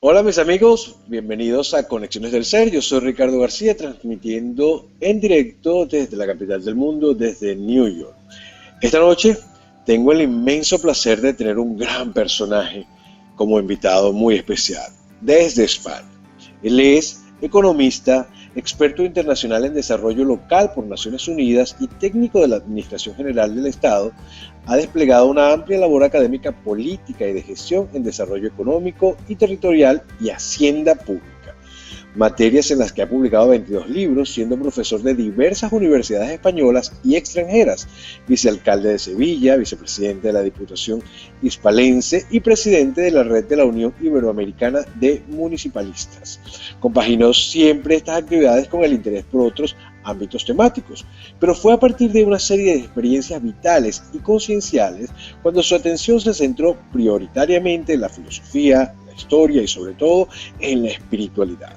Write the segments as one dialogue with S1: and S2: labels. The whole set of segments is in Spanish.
S1: Hola mis amigos, bienvenidos a Conexiones del Ser. Yo soy Ricardo García, transmitiendo en directo desde la capital del mundo, desde New York. Esta noche tengo el inmenso placer de tener un gran personaje como invitado muy especial, desde España. Él es economista, experto internacional en desarrollo local por Naciones Unidas y técnico de la Administración General del Estado. Ha desplegado una amplia labor académica, política y de gestión en desarrollo económico y territorial y hacienda pública, materias en las que ha publicado 22 libros, siendo profesor de diversas universidades españolas y extranjeras, vicealcalde de Sevilla, vicepresidente de la Diputación Hispalense y presidente de la Red de la Unión Iberoamericana de Municipalistas. Compaginó siempre estas actividades con el interés por otros ámbitos temáticos, pero fue a partir de una serie de experiencias vitales y concienciales cuando su atención se centró prioritariamente en la filosofía, la historia y sobre todo en la espiritualidad,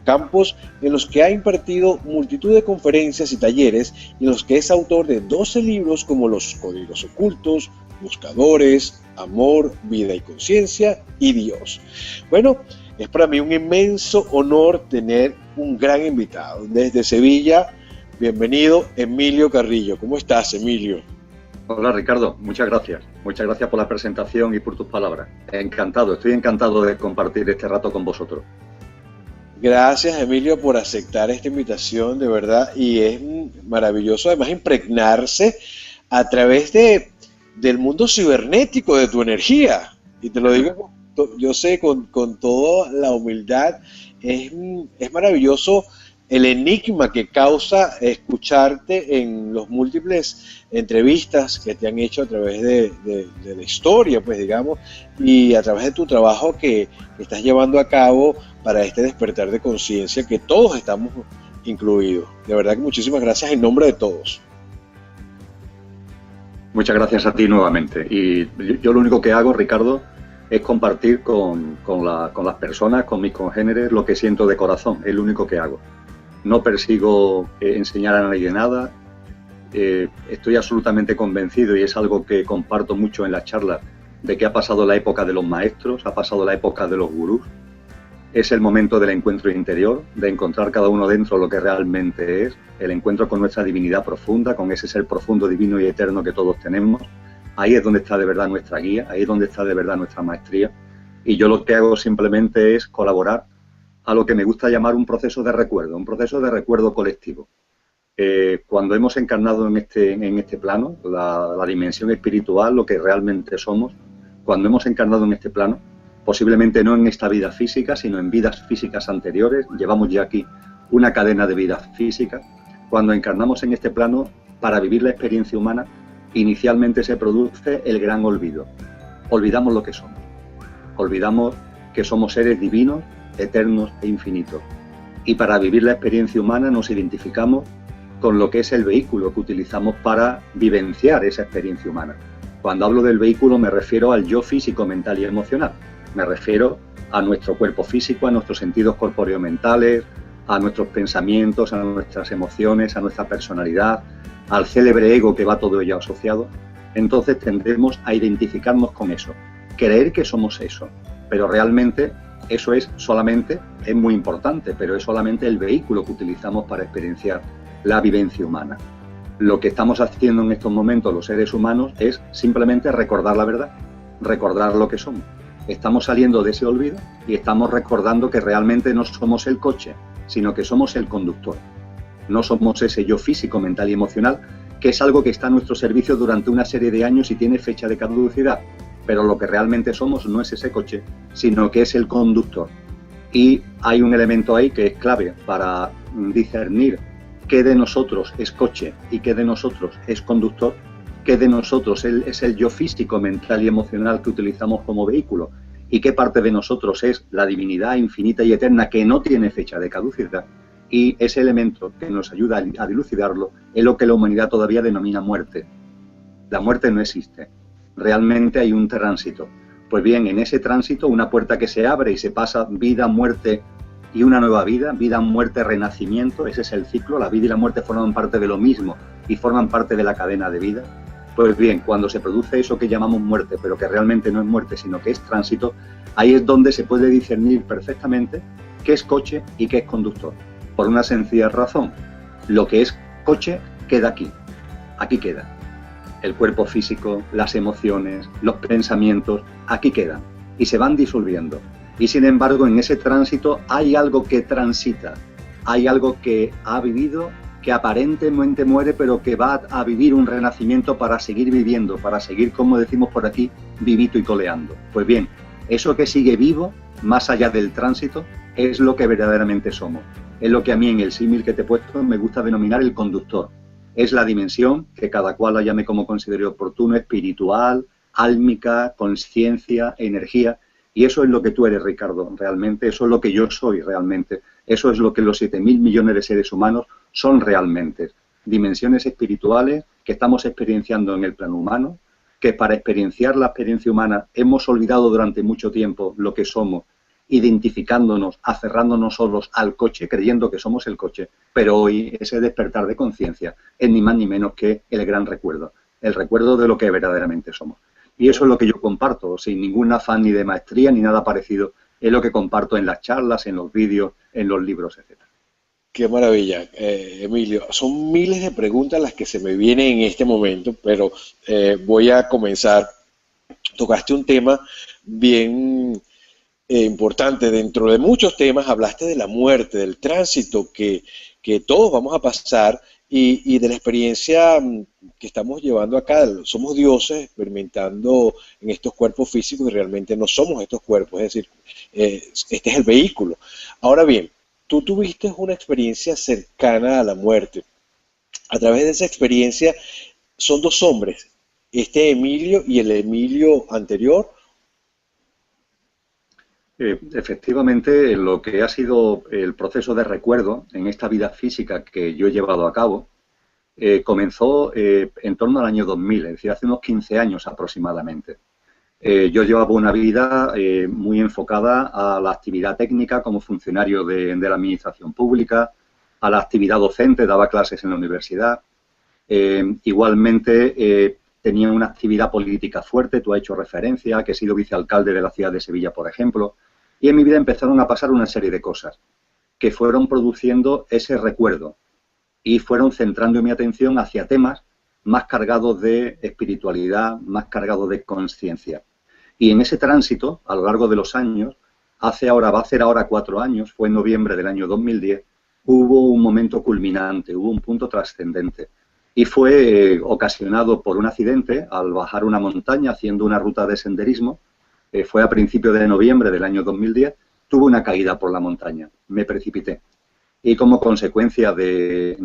S1: campos en los que ha impartido multitud de conferencias y talleres y en los que es autor de 12 libros como Los Códigos Ocultos, Buscadores, Amor, Vida y Conciencia y Dios. Bueno, es para mí un inmenso honor tener un gran invitado. Desde Sevilla, bienvenido Emilio Carrillo. ¿Cómo estás, Emilio?
S2: Hola, Ricardo. Muchas gracias. Muchas gracias por la presentación y por tus palabras. Encantado, estoy encantado de compartir este rato con vosotros.
S1: Gracias, Emilio, por aceptar esta invitación, de verdad. Y es maravilloso, además, impregnarse a través del mundo cibernético de tu energía. Y te lo digo, yo sé, con toda la humildad, es maravilloso el enigma que causa escucharte en los múltiples entrevistas que te han hecho a través de la historia, pues digamos, y a través de tu trabajo que estás llevando a cabo para este despertar de conciencia que todos estamos incluidos. De verdad que muchísimas gracias en nombre de todos.
S2: Muchas gracias a ti nuevamente. Y yo lo único que hago, Ricardo, es compartir con las personas, con mis congéneres, lo que siento de corazón. Es lo único que hago. No persigo enseñar a nadie nada. Estoy absolutamente convencido, y es algo que comparto mucho en las charlas, de que ha pasado la época de los maestros, ha pasado la época de los gurús. Es el momento del encuentro interior, de encontrar cada uno dentro lo que realmente es, el encuentro con nuestra divinidad profunda, con ese ser profundo, divino y eterno que todos tenemos. Ahí es donde está de verdad nuestra guía, ahí es donde está de verdad nuestra maestría. Y yo lo que hago simplemente es colaborar a lo que me gusta llamar un proceso de recuerdo colectivo. Cuando hemos encarnado en este plano, la dimensión espiritual, lo que realmente somos, cuando hemos encarnado en este plano, posiblemente no en esta vida física, sino en vidas físicas anteriores, llevamos ya aquí una cadena de vidas físicas. Cuando encarnamos en este plano para vivir la experiencia humana, inicialmente se produce el gran olvido. Olvidamos lo que somos. Olvidamos que somos seres divinos, eternos e infinitos. Y para vivir la experiencia humana nos identificamos con lo que es el vehículo que utilizamos para vivenciar esa experiencia humana. Cuando hablo del vehículo me refiero al yo físico, mental y emocional. Me refiero a nuestro cuerpo físico, a nuestros sentidos corpóreo-mentales, a nuestros pensamientos, a nuestras emociones, a nuestra personalidad, al célebre ego que va todo ello asociado. Entonces tendremos a identificarnos con eso, creer que somos eso, pero realmente eso es muy importante, pero es solamente el vehículo que utilizamos para experienciar la vivencia humana. Lo que estamos haciendo en estos momentos los seres humanos es simplemente recordar la verdad, recordar lo que somos. Estamos saliendo de ese olvido y estamos recordando que realmente no somos el coche, sino que somos el conductor. No somos ese yo físico, mental y emocional, que es algo que está a nuestro servicio durante una serie de años y tiene fecha de caducidad. Pero lo que realmente somos no es ese coche, sino que es el conductor. Y hay un elemento ahí que es clave para discernir qué de nosotros es coche y qué de nosotros es conductor, qué de nosotros es el yo físico, mental y emocional que utilizamos como vehículo y qué parte de nosotros es la divinidad infinita y eterna que no tiene fecha de caducidad. Y ese elemento que nos ayuda a dilucidarlo es lo que la humanidad todavía denomina muerte. La muerte no existe. Realmente hay un tránsito. Pues bien, en ese tránsito, una puerta que se abre y se pasa vida, muerte y una nueva vida, muerte, renacimiento, ese es el ciclo. La vida y la muerte forman parte de lo mismo y forman parte de la cadena de vida. Pues bien, cuando se produce eso que llamamos muerte, pero que realmente no es muerte, sino que es tránsito, ahí es donde se puede discernir perfectamente qué es coche y qué es conductor. Por una sencilla razón, lo que es coche queda aquí queda. El cuerpo físico, las emociones, los pensamientos, aquí quedan y se van disolviendo. Y sin embargo, en ese tránsito hay algo que transita, hay algo que ha vivido, que aparentemente muere, pero que va a vivir un renacimiento para seguir viviendo, para seguir, como decimos por aquí, vivito y coleando. Pues bien, eso que sigue vivo, más allá del tránsito, es lo que verdaderamente somos. Es lo que a mí en el símil que te he puesto me gusta denominar el conductor. Es la dimensión que cada cual la llame como considere oportuno, espiritual, álmica, conciencia, energía. Y eso es lo que tú eres, Ricardo, realmente. Eso es lo que yo soy realmente. Eso es lo que los 7.000 millones de seres humanos son realmente. Dimensiones espirituales que estamos experienciando en el plano humano, que para experienciar la experiencia humana hemos olvidado durante mucho tiempo lo que somos, identificándonos, aferrándonos solos al coche, creyendo que somos el coche, pero hoy ese despertar de conciencia es ni más ni menos que el gran recuerdo, el recuerdo de lo que verdaderamente somos. Y eso es lo que yo comparto, sin ningún afán ni de maestría ni nada parecido, es lo que comparto en las charlas, en los vídeos, en los libros, etc.
S1: Qué maravilla, Emilio. Son miles de preguntas las que se me vienen en este momento, pero voy a comenzar. Tocaste un tema bien importante. Dentro de muchos temas hablaste de la muerte, del tránsito que todos vamos a pasar y de la experiencia que estamos llevando acá. Somos dioses experimentando en estos cuerpos físicos y realmente no somos estos cuerpos, es decir, este es el vehículo. Ahora bien, tú tuviste una experiencia cercana a la muerte. A través de esa experiencia son dos hombres, este Emilio y el Emilio anterior.
S2: Efectivamente, lo que ha sido el proceso de recuerdo en esta vida física que yo he llevado a cabo, comenzó en torno al año 2000, es decir, hace unos 15 años aproximadamente. Yo llevaba una vida muy enfocada a la actividad técnica como funcionario de la administración pública, a la actividad docente, daba clases en la universidad. Igualmente tenía una actividad política fuerte, tú has hecho referencia, que he sido vicealcalde de la ciudad de Sevilla, por ejemplo, y en mi vida empezaron a pasar una serie de cosas que fueron produciendo ese recuerdo y fueron centrando mi atención hacia temas más cargados de espiritualidad, más cargados de conciencia. Y en ese tránsito, a lo largo de los años, va a hacer ahora 4 años, fue en noviembre del año 2010, hubo un momento culminante, hubo un punto trascendente. Y fue ocasionado por un accidente al bajar una montaña haciendo una ruta de senderismo. Fue a principios de noviembre del año 2010, tuve una caída por la montaña, me precipité. Y como consecuencia de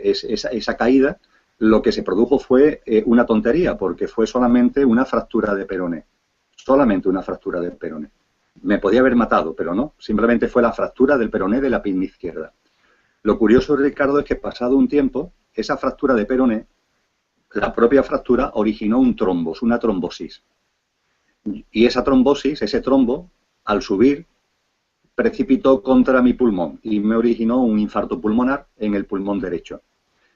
S2: esa caída, lo que se produjo fue una tontería, porque fue solamente una fractura de peroné. Solamente una fractura del peroné. Me podía haber matado, pero no. Simplemente fue la fractura del peroné de la pierna izquierda. Lo curioso, Ricardo, es que pasado un tiempo, esa fractura de peroné, la propia fractura originó un trombos, una trombosis. Y esa trombosis, ese trombo, al subir, precipitó contra mi pulmón y me originó un infarto pulmonar en el pulmón derecho.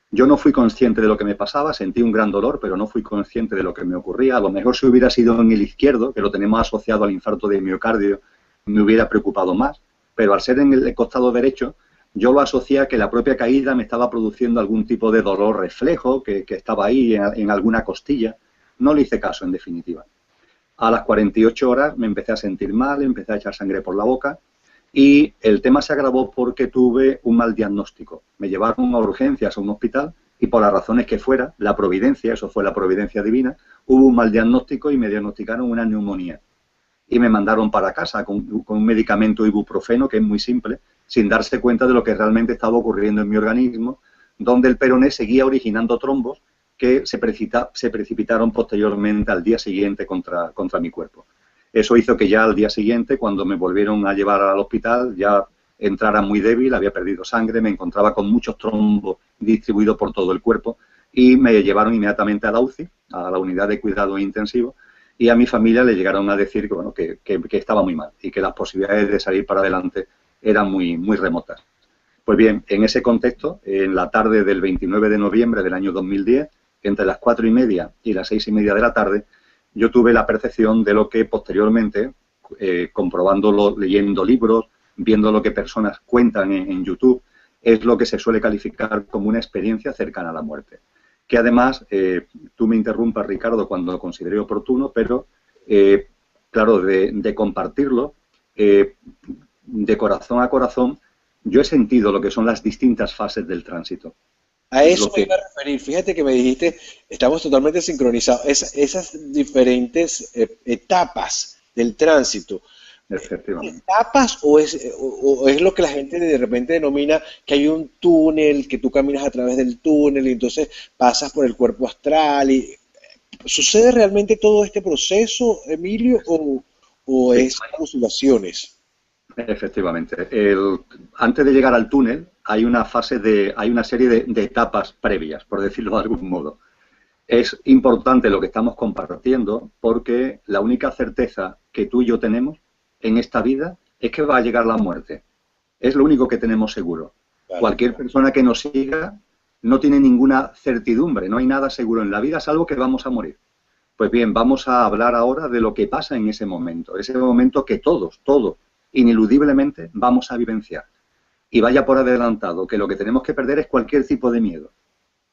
S2: Yo no fui consciente de lo que me pasaba, sentí un gran dolor, pero no fui consciente de lo que me ocurría. A lo mejor si hubiera sido en el izquierdo, que lo tenemos asociado al infarto de miocardio, me hubiera preocupado más. Pero al ser en el costado derecho, yo lo asocié a que la propia caída me estaba produciendo algún tipo de dolor reflejo, que estaba ahí en alguna costilla. No le hice caso, en definitiva. A las 48 horas me empecé a sentir mal, empecé a echar sangre por la boca. Y el tema se agravó porque tuve un mal diagnóstico. Me llevaron a urgencias a un hospital y por las razones que fuera, la providencia, eso fue la providencia divina, hubo un mal diagnóstico y me diagnosticaron una neumonía. Y me mandaron para casa con un medicamento ibuprofeno que es muy simple, sin darse cuenta de lo que realmente estaba ocurriendo en mi organismo, donde el peroné seguía originando trombos que se precipitaron posteriormente al día siguiente contra mi cuerpo. Eso hizo que ya al día siguiente, cuando me volvieron a llevar al hospital, ya entrara muy débil, había perdido sangre, me encontraba con muchos trombos distribuidos por todo el cuerpo y me llevaron inmediatamente a la UCI, a la unidad de cuidado intensivo, y a mi familia le llegaron a decir que, bueno, que estaba muy mal y que las posibilidades de salir para adelante eran muy remotas. Pues bien, en ese contexto, en la tarde del 29 de noviembre del año 2010, entre las 4:30 y las 6:30 de la tarde, yo tuve la percepción de lo que posteriormente, comprobándolo, leyendo libros, viendo lo que personas cuentan en YouTube, es lo que se suele calificar como una experiencia cercana a la muerte. Que además, tú me interrumpas, Ricardo, cuando lo considere oportuno, pero, claro, de compartirlo, de corazón a corazón, yo he sentido lo que son las distintas fases del tránsito.
S1: A eso
S2: Lo
S1: me
S2: que,
S1: iba a referir. Fíjate que me dijiste, estamos totalmente sincronizados. Esas diferentes etapas del tránsito.
S2: efectivamente.
S1: ¿Etapas o es lo que la gente de repente denomina que hay un túnel, que tú caminas a través del túnel y entonces pasas por el cuerpo astral? ¿Sucede realmente todo este proceso, Emilio, o
S2: Sí,
S1: es alucinaciones?
S2: efectivamente. Antes de llegar al túnel hay una hay una serie de etapas previas, por decirlo de algún modo. Es importante lo que estamos compartiendo porque la única certeza que tú y yo tenemos en esta vida es que va a llegar la muerte. Es lo único que tenemos seguro.
S1: Claro.
S2: Cualquier persona que nos siga no tiene ninguna certidumbre, no hay nada seguro en la vida salvo que vamos a morir. Pues bien, vamos a hablar ahora de lo que pasa en ese momento que todos, ineludiblemente vamos a vivenciar. Y vaya por adelantado que lo que tenemos que perder es cualquier tipo de miedo.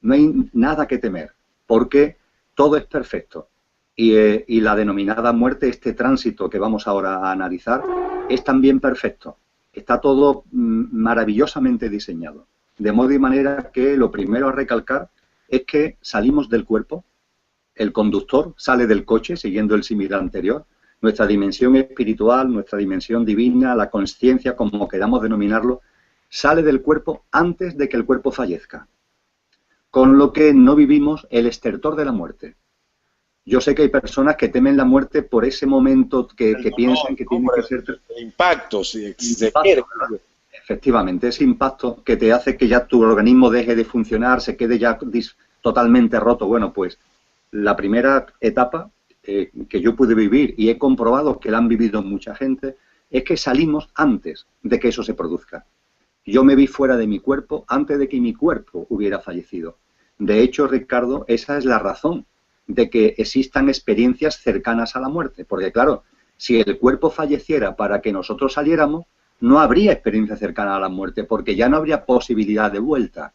S2: No hay nada que temer, porque todo es perfecto. Y la denominada muerte, este tránsito que vamos ahora a analizar, es también perfecto. Está todo maravillosamente diseñado. De modo y manera que lo primero a recalcar es que salimos del cuerpo, el conductor sale del coche, siguiendo el símil anterior, nuestra dimensión espiritual, nuestra dimensión divina, la consciencia, como queramos denominarlo, sale del cuerpo antes de que el cuerpo fallezca. Con lo que no vivimos el estertor de la muerte. Yo sé que hay personas que temen la muerte por ese momento
S1: El
S2: que piensan
S1: dolor,
S2: que
S1: ¿no?
S2: tiene
S1: Por
S2: que ser
S1: el impacto, si se quiere.
S2: impacto, ¿verdad? Efectivamente, ese impacto que te hace que ya tu organismo deje de funcionar, se quede ya totalmente roto. Bueno, pues la primera etapa que yo pude vivir y he comprobado que la han vivido mucha gente es que salimos antes de que eso se produzca. Yo me vi fuera de mi cuerpo antes de que mi cuerpo hubiera fallecido. De hecho, Ricardo, esa es la razón de que existan experiencias cercanas a la muerte. Porque, claro, si el cuerpo falleciera para que nosotros saliéramos, no habría experiencia cercana a la muerte, porque ya no habría posibilidad de vuelta.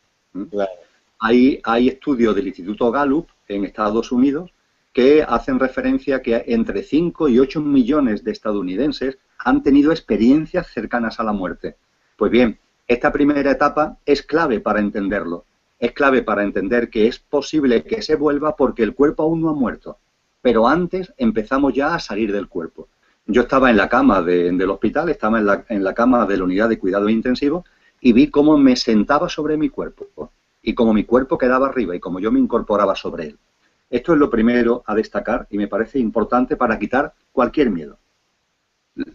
S1: Claro.
S2: Hay estudios del Instituto Gallup en Estados Unidos que hacen referencia a que entre 5 y 8 millones de estadounidenses han tenido experiencias cercanas a la muerte. Pues bien, esta primera etapa es clave para entenderlo. Es clave para entender que es posible que se vuelva porque el cuerpo aún no ha muerto. Pero antes empezamos ya a salir del cuerpo. Yo estaba en la cama del hospital, estaba en la cama de la unidad de cuidados intensivos y vi cómo me sentaba sobre mi cuerpo y cómo mi cuerpo quedaba arriba y cómo yo me incorporaba sobre él. Esto es lo primero a destacar y me parece importante para quitar cualquier miedo.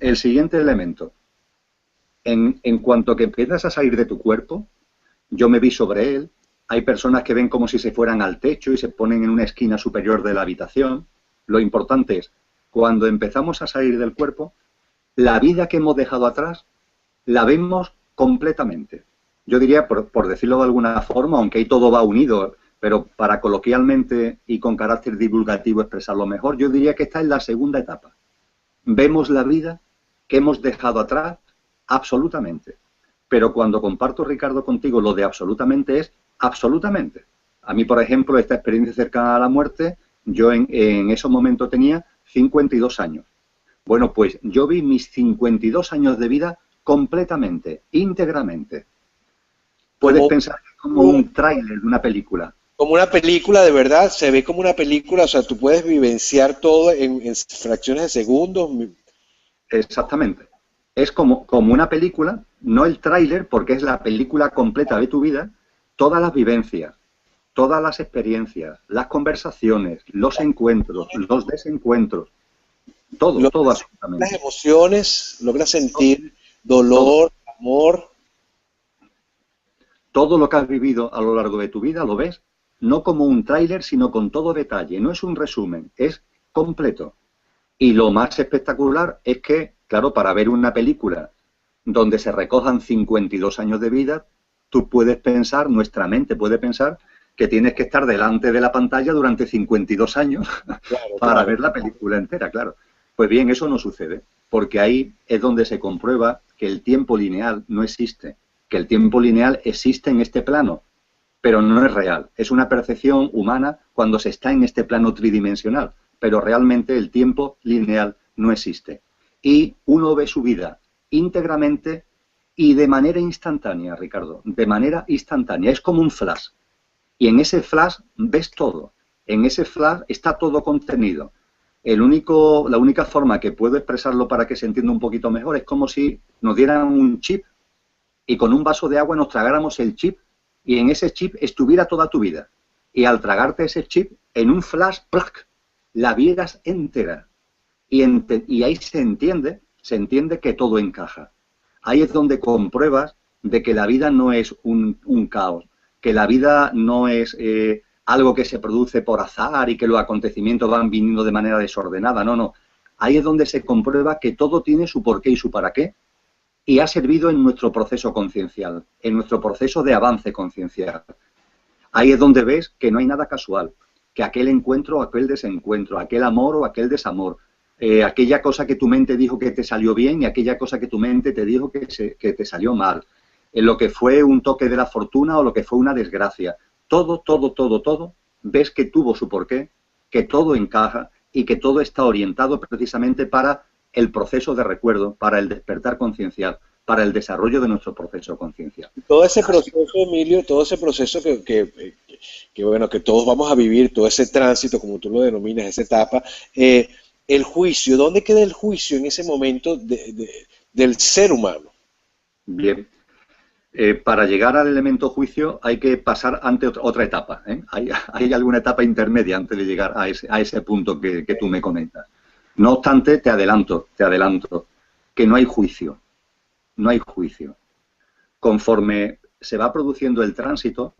S2: El siguiente elemento. En cuanto que empiezas a salir de tu cuerpo, yo me vi sobre él. Hay personas que ven como si se fueran al techo y se ponen en una esquina superior de la habitación. Lo importante es, cuando empezamos a salir del cuerpo, la vida que hemos dejado atrás la vemos completamente. Yo diría, por decirlo de alguna forma, aunque ahí todo va unido, pero para coloquialmente y con carácter divulgativo expresarlo mejor, yo diría que esta es la segunda etapa. Vemos la vida que hemos dejado atrás absolutamente. Pero cuando comparto, Ricardo, contigo, lo de absolutamente es absolutamente. A mí, por ejemplo, esta experiencia cercana a la muerte, yo en esos momentos tenía 52 años. Bueno, pues yo vi mis 52 años de vida completamente, íntegramente. Puedes
S1: Como,
S2: pensar que es como un tráiler de una película.
S1: como una película, de verdad, se ve como una película, o sea, tú puedes vivenciar todo en fracciones de segundos.
S2: Exactamente. Es como una película, no el tráiler, porque es la película completa de tu vida, todas las vivencias, todas las experiencias, las conversaciones, los encuentros, los desencuentros, todo
S1: Logras sentir las
S2: absolutamente.
S1: emociones, logras sentir
S2: Todo.
S1: dolor, amor.
S2: Todo lo que has vivido a lo largo de tu vida lo ves no como un tráiler, sino con todo detalle. No es un resumen, es completo. Y lo más espectacular es que, claro, para ver una película donde se recojan 52 años de vida, tú puedes pensar, nuestra mente puede pensar, que tienes que estar delante de la pantalla durante 52 años
S1: Claro,
S2: para
S1: claro.
S2: ver la película entera, claro. Pues bien, eso no sucede, porque ahí es donde se comprueba que el tiempo lineal no existe, que el tiempo lineal existe en este plano, pero no es real. Es una percepción humana cuando se está en este plano tridimensional, pero realmente el tiempo lineal no existe. Y uno ve su vida íntegramente y de manera instantánea, Ricardo, de manera instantánea. Es como un flash. Y en ese flash ves todo. En ese flash está todo contenido. La única forma que puedo expresarlo para que se entienda un poquito mejor es como si nos dieran un chip y con un vaso de agua nos tragáramos el chip y en ese chip estuviera toda tu vida. Y al tragarte ese chip, en un flash, ¡plac!, la vieras entera. Y ahí se entiende que todo encaja. Ahí es donde compruebas de que la vida no es un caos, que la vida no es algo que se produce por azar y que los acontecimientos van viniendo de manera desordenada. No, no. Ahí es donde se comprueba que todo tiene su porqué y su para qué y ha servido en nuestro proceso conciencial, en nuestro proceso de avance conciencial. Ahí es donde ves que no hay nada casual, que aquel encuentro o aquel desencuentro, aquel amor o aquel desamor, aquella cosa que tu mente dijo que te salió bien y aquella cosa que tu mente te dijo que te salió mal, en lo que fue un toque de la fortuna o lo que fue una desgracia. Todo, todo, todo, todo, ves que tuvo su porqué, que todo encaja y que todo está orientado precisamente para el proceso de recuerdo, para el despertar conciencial, para el desarrollo de nuestro proceso conciencial.
S1: Todo ese proceso, Emilio, todo ese proceso bueno, que todos vamos a vivir, todo ese tránsito, como tú lo denominas, esa etapa, el juicio, ¿dónde queda el juicio en ese momento del ser humano?
S2: Bien. Para llegar al elemento juicio hay que pasar ante otra etapa. Hay alguna etapa intermedia antes de llegar a ese punto que tú me comentas. No obstante, te adelanto, que no hay juicio. No hay juicio. Conforme se va produciendo el tránsito,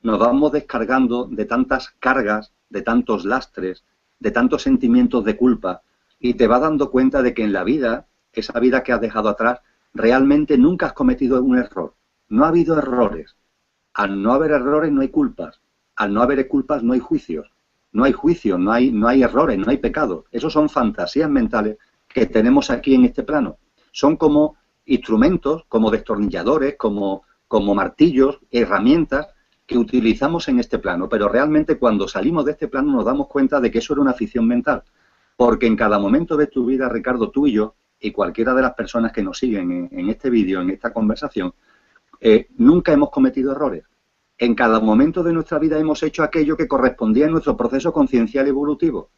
S2: nos vamos descargando de tantas cargas, de tantos lastres, de tantos sentimientos de culpa, y te vas dando cuenta de que en la vida, esa vida que has dejado atrás, realmente nunca has cometido un error. No ha habido errores. Al no haber errores no hay culpas. Al no haber culpas no hay juicios. No hay juicio, no hay errores, no hay pecados. Esos son fantasías mentales que tenemos aquí en este plano. Son como instrumentos, como destornilladores, como martillos, herramientas que utilizamos en este plano. Pero realmente cuando salimos de este plano nos damos cuenta de que eso era una ficción mental. Porque en cada momento de tu vida, Ricardo, tú y yo, y cualquiera de las personas que nos siguen en este vídeo, en esta conversación, nunca hemos cometido errores. En cada momento de nuestra vida hemos hecho aquello que correspondía a nuestro proceso conciencial evolutivo.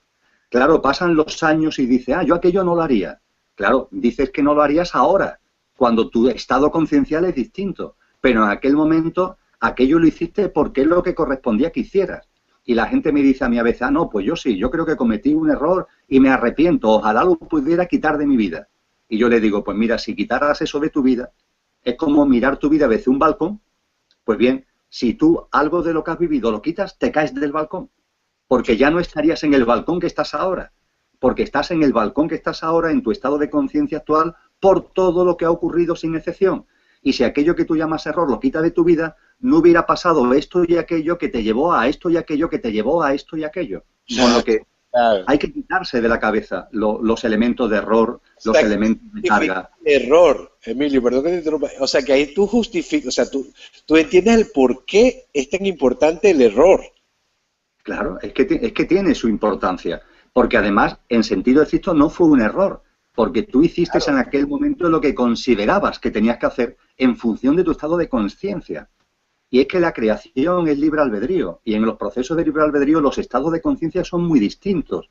S2: Claro, pasan los años y dices, yo aquello no lo haría. Claro, dices que no lo harías ahora, cuando tu estado conciencial es distinto. Pero en aquel momento, aquello lo hiciste porque es lo que correspondía que hicieras. Y la gente me dice a mí a veces, no, pues yo sí, yo creo que cometí un error y me arrepiento, ojalá lo pudiera quitar de mi vida. Y yo le digo, pues mira, si quitaras eso de tu vida, es como mirar tu vida desde un balcón. Pues bien, si tú algo de lo que has vivido lo quitas, te caes del balcón. Porque ya no estarías en el balcón que estás ahora. Porque estás en el balcón que estás ahora, en tu estado de conciencia actual, por todo lo que ha ocurrido sin excepción. Y si aquello que tú llamas error lo quita de tu vida, no hubiera pasado esto y aquello que te llevó a esto y aquello que te llevó a esto y aquello. Con lo que hay que quitarse de la cabeza los elementos de error, los elementos de carga.
S1: Error, Emilio, perdón que te interrumpa. O sea, que ahí tú justificas, o sea, tú entiendes el por qué es tan importante el error.
S2: Claro, es que tiene su importancia. Porque además, en sentido estricto, no fue un error. Porque tú hiciste en aquel momento lo que considerabas que tenías que hacer en función de tu estado de conciencia. Y es que la creación es libre albedrío. Y en los procesos de libre albedrío los estados de conciencia son muy distintos.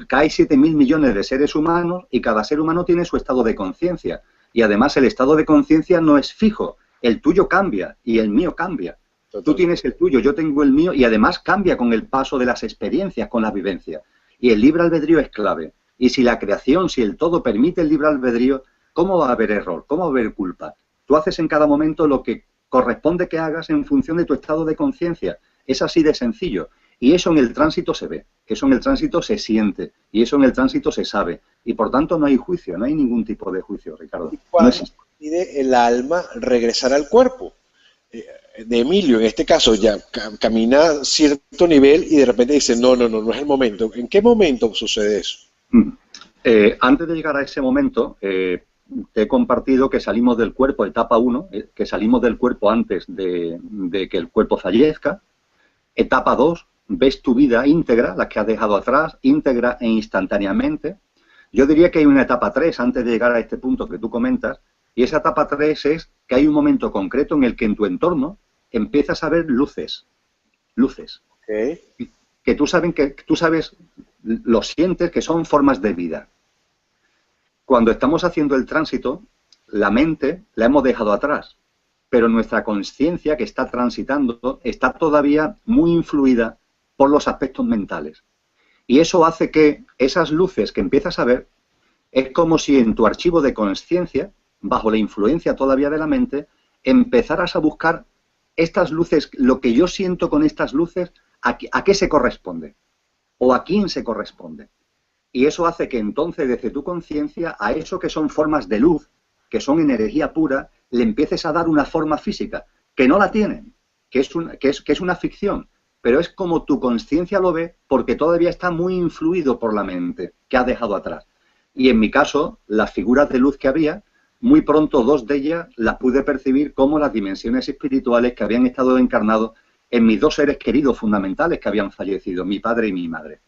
S2: Hay 7.000 millones de seres humanos y cada ser humano tiene su estado de conciencia. Y además el estado de conciencia no es fijo. El tuyo cambia y el mío cambia. Total. Tú tienes el tuyo, yo tengo el mío y además cambia con el paso de las experiencias, con la vivencia. Y el libre albedrío es clave. Y si la creación, si el todo permite el libre albedrío, ¿cómo va a haber error? ¿Cómo va a haber culpa? Tú haces en cada momento lo que corresponde que hagas en función de tu estado de conciencia. Es así de sencillo. Y eso en el tránsito se ve, eso en el tránsito se siente, y eso en el tránsito se sabe. Y por tanto no hay juicio, no hay ningún tipo de juicio, Ricardo.
S1: ¿Y cuándo decide el alma regresar al cuerpo? de Emilio, en este caso, ya camina cierto nivel y de repente dice, no, no, no, no es el momento. ¿En qué momento sucede eso?
S2: Antes de llegar a ese momento, te he compartido que salimos del cuerpo, etapa 1, que salimos del cuerpo antes de que el cuerpo fallezca. Etapa 2, ves tu vida íntegra, la que has dejado atrás, íntegra e instantáneamente. Yo diría que hay una etapa 3 antes de llegar a este punto que tú comentas, y esa etapa 3 es que hay un momento concreto en el que en tu entorno empiezas a ver luces.
S1: Okay.
S2: Que tú sabes, lo sientes, que son formas de vida. Cuando estamos haciendo el tránsito, la mente la hemos dejado atrás, pero nuestra conciencia que está transitando está todavía muy influida por los aspectos mentales. Y eso hace que esas luces que empiezas a ver, es como si en tu archivo de conciencia, bajo la influencia todavía de la mente, empezaras a buscar estas luces, lo que yo siento con estas luces, ¿a qué se corresponde? ¿O a quién se corresponde? Y eso hace que entonces desde tu conciencia a eso que son formas de luz, que son energía pura, le empieces a dar una forma física, que no la tienen, que es una ficción, pero es como tu conciencia lo ve porque todavía está muy influido por la mente que has dejado atrás. Y en mi caso, las figuras de luz que había, muy pronto 2 de ellas las pude percibir como las dimensiones espirituales que habían estado encarnados en mis 2 seres queridos fundamentales que habían fallecido, mi padre y mi madre.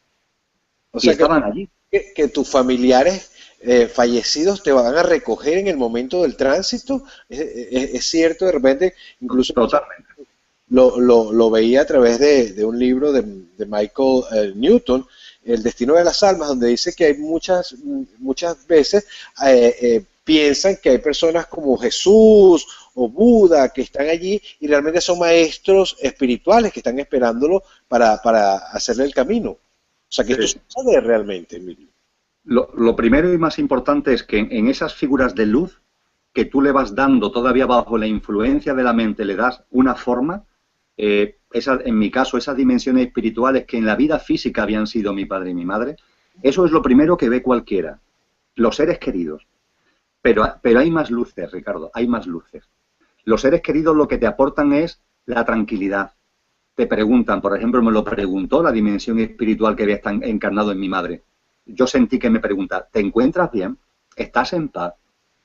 S1: O sea,
S2: y estaban allí.
S1: Que tus familiares fallecidos te van a recoger en el momento del tránsito. Es cierto, de repente, incluso
S2: Totalmente.
S1: lo veía a través de un libro de Michael Newton, El destino de las almas, donde dice que hay muchas veces piensan que hay personas como Jesús o Buda que están allí y realmente son maestros espirituales que están esperándolo para hacerle el camino. O sea, que esto se sabe realmente, Emilio.
S2: Lo primero y más importante es que en esas figuras de luz que tú le vas dando todavía bajo la influencia de la mente, le das una forma, en mi caso, esas dimensiones espirituales que en la vida física habían sido mi padre y mi madre, eso es lo primero que ve cualquiera, los seres queridos. Pero hay más luces, Ricardo, hay más luces. Los seres queridos lo que te aportan es la tranquilidad. Te preguntan, por ejemplo, me lo preguntó la dimensión espiritual que había encarnado en mi madre. Yo sentí que me pregunta, ¿te encuentras bien? ¿Estás en paz?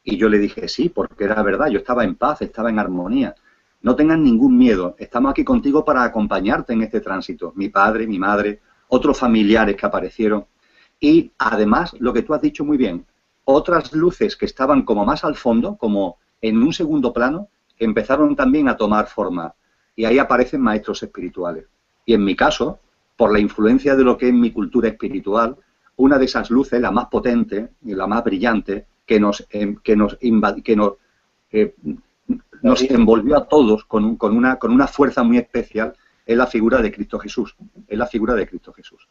S2: Y yo le dije, sí, porque era verdad, yo estaba en paz, estaba en armonía. No tengas ningún miedo, estamos aquí contigo para acompañarte en este tránsito. Mi padre, mi madre, otros familiares que aparecieron. Y además, lo que tú has dicho muy bien, otras luces que estaban como más al fondo, como en un segundo plano, empezaron también a tomar forma. Y ahí aparecen maestros espirituales. Y en mi caso, por la influencia de lo que es mi cultura espiritual, una de esas luces, la más potente y la más brillante, que nos envolvió a todos con una fuerza muy especial, es la figura de Cristo Jesús. Es la figura de Cristo Jesús.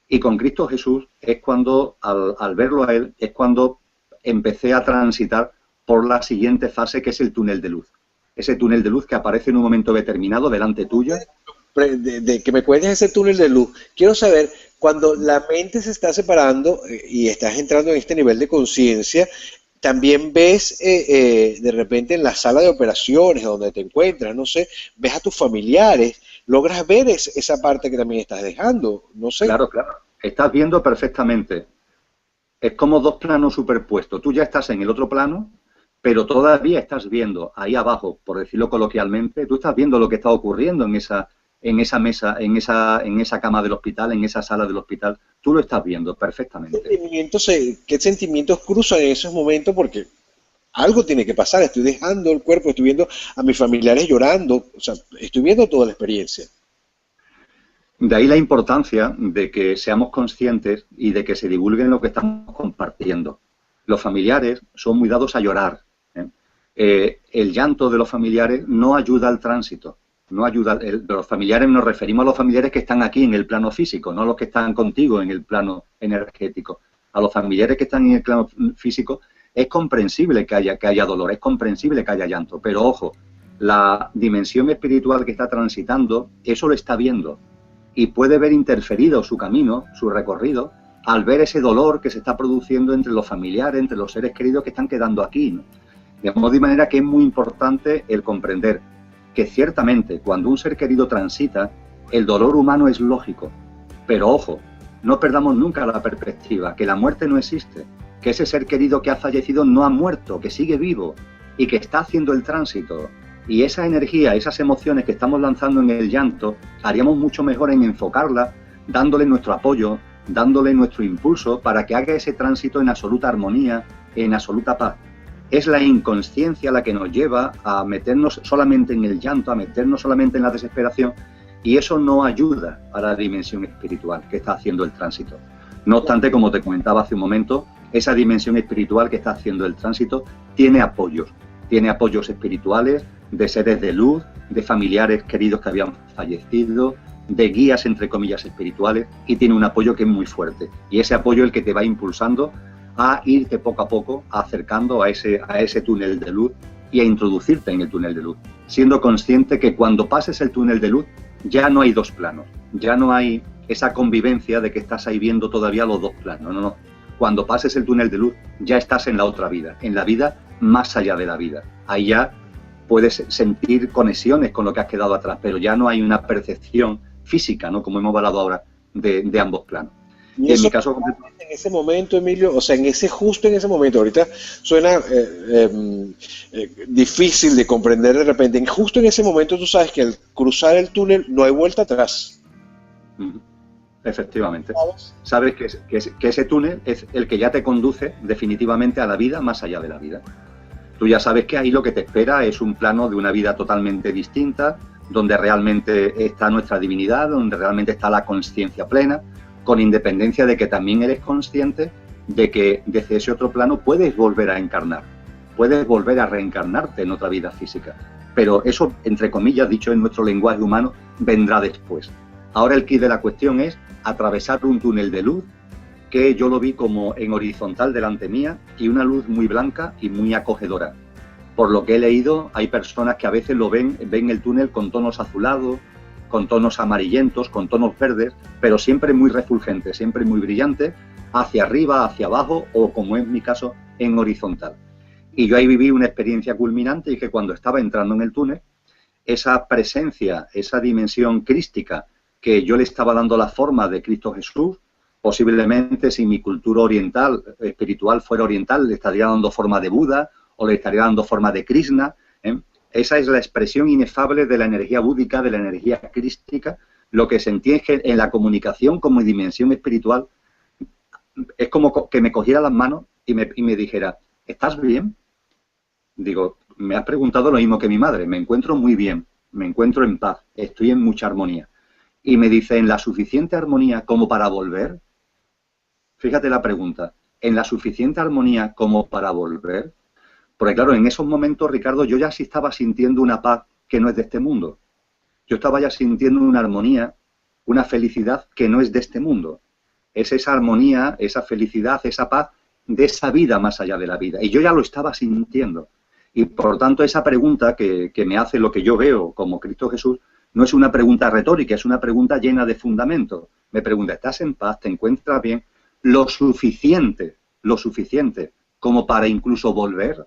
S2: Y con Cristo Jesús es cuando, al verlo a Él, es cuando empecé a transitar por la siguiente fase, que es el túnel de luz. Ese túnel de luz que aparece en un momento determinado delante tuyo.
S1: De que me cuentes ese túnel de luz, quiero saber, cuando la mente se está separando y estás entrando en este nivel de conciencia, también ves de repente en la sala de operaciones donde te encuentras, no sé, ves a tus familiares, logras ver esa parte que también estás dejando, no sé.
S2: Claro, claro, estás viendo perfectamente. Es como 2 planos superpuestos. Tú ya estás en el otro plano, pero todavía estás viendo ahí abajo, por decirlo coloquialmente, tú estás viendo lo que está ocurriendo en esa mesa, en esa cama del hospital, en esa sala del hospital. Tú lo estás viendo perfectamente.
S1: ¿Qué sentimientos cruzan en esos momentos? Porque algo tiene que pasar. Estoy dejando el cuerpo, estoy viendo a mis familiares llorando, o sea, estoy viendo toda la experiencia.
S2: De ahí la importancia de que seamos conscientes y de que se divulguen lo que estamos compartiendo. Los familiares son muy dados a llorar. El llanto de los familiares no ayuda al tránsito. No ayuda. Los familiares, nos referimos a los familiares que están aquí en el plano físico, no a los que están contigo en el plano energético. A los familiares que están en el plano físico es comprensible que haya dolor, es comprensible que haya llanto, pero ojo, la dimensión espiritual que está transitando, eso lo está viendo y puede ver interferido su camino, su recorrido, al ver ese dolor que se está produciendo entre los familiares, entre los seres queridos que están quedando aquí, ¿no? De manera que es muy importante el comprender que ciertamente cuando un ser querido transita, el dolor humano es lógico. Pero ojo, no perdamos nunca la perspectiva, que la muerte no existe, que ese ser querido que ha fallecido no ha muerto, que sigue vivo y que está haciendo el tránsito. Y esa energía, esas emociones que estamos lanzando en el llanto, haríamos mucho mejor en enfocarla, dándole nuestro apoyo, dándole nuestro impulso para que haga ese tránsito en absoluta armonía, en absoluta paz. Es la inconsciencia la que nos lleva a meternos solamente en el llanto, a meternos solamente en la desesperación, y eso no ayuda a la dimensión espiritual que está haciendo el tránsito. No obstante, como te comentaba hace un momento, esa dimensión espiritual que está haciendo el tránsito tiene apoyos espirituales, de seres de luz, de familiares queridos que habían fallecido, de guías, entre comillas, espirituales, y tiene un apoyo que es muy fuerte. Y ese apoyo es el que te va impulsando a irte poco a poco acercando a ese túnel de luz y a introducirte en el túnel de luz, siendo consciente que cuando pases el túnel de luz ya no hay dos planos, ya no hay esa convivencia de que estás ahí viendo todavía los dos planos, no. Cuando pases el túnel de luz ya estás en la otra vida, en la vida más allá de la vida. Ahí ya puedes sentir conexiones con lo que has quedado atrás, pero ya no hay una percepción física, ¿no? Como hemos hablado ahora, de ambos planos.
S1: Y en mi caso, en ese momento, Emilio, o sea, justo en ese momento, ahorita suena difícil de comprender de repente, justo en ese momento tú sabes que al cruzar el túnel no hay vuelta atrás.
S2: Efectivamente. Sabes que ese túnel es el que ya te conduce definitivamente a la vida más allá de la vida. Tú ya sabes que ahí lo que te espera es un plano de una vida totalmente distinta, donde realmente está nuestra divinidad, donde realmente está la consciencia plena, con independencia de que también eres consciente de que desde ese otro plano puedes volver a encarnar, puedes volver a reencarnarte en otra vida física. Pero eso, entre comillas, dicho en nuestro lenguaje humano, vendrá después. Ahora el quid de la cuestión es atravesar un túnel de luz, que yo lo vi como en horizontal delante mía, y una luz muy blanca y muy acogedora. Por lo que he leído, hay personas que a veces lo ven el túnel con tonos azulados, con tonos amarillentos, con tonos verdes, pero siempre muy refulgente, siempre muy brillante, hacia arriba, hacia abajo, o como es mi caso, en horizontal. Y yo ahí viví una experiencia culminante, y que cuando estaba entrando en el túnel, esa presencia, esa dimensión crística, que yo le estaba dando la forma de Cristo Jesús, posiblemente si mi cultura oriental, espiritual fuera oriental, le estaría dando forma de Buda, o le estaría dando forma de Krishna, ¿eh? Esa es la expresión inefable de la energía búdica, de la energía crística. Lo que sentí es que en la comunicación como dimensión espiritual es como que me cogiera las manos y me dijera, ¿estás bien? Digo, me has preguntado lo mismo que mi madre, me encuentro muy bien, me encuentro en paz, estoy en mucha armonía. Y me dice, ¿en la suficiente armonía como para volver? Fíjate la pregunta, ¿en la suficiente armonía como para volver? Porque claro, en esos momentos, Ricardo, yo ya sí estaba sintiendo una paz que no es de este mundo. Yo estaba ya sintiendo una armonía, una felicidad que no es de este mundo. Es esa armonía, esa felicidad, esa paz de esa vida más allá de la vida. Y yo ya lo estaba sintiendo. Y por tanto, esa pregunta que me hace lo que yo veo como Cristo Jesús, no es una pregunta retórica, es una pregunta llena de fundamento. Me pregunta, ¿estás en paz? ¿Te encuentras bien? Lo suficiente como para incluso volver.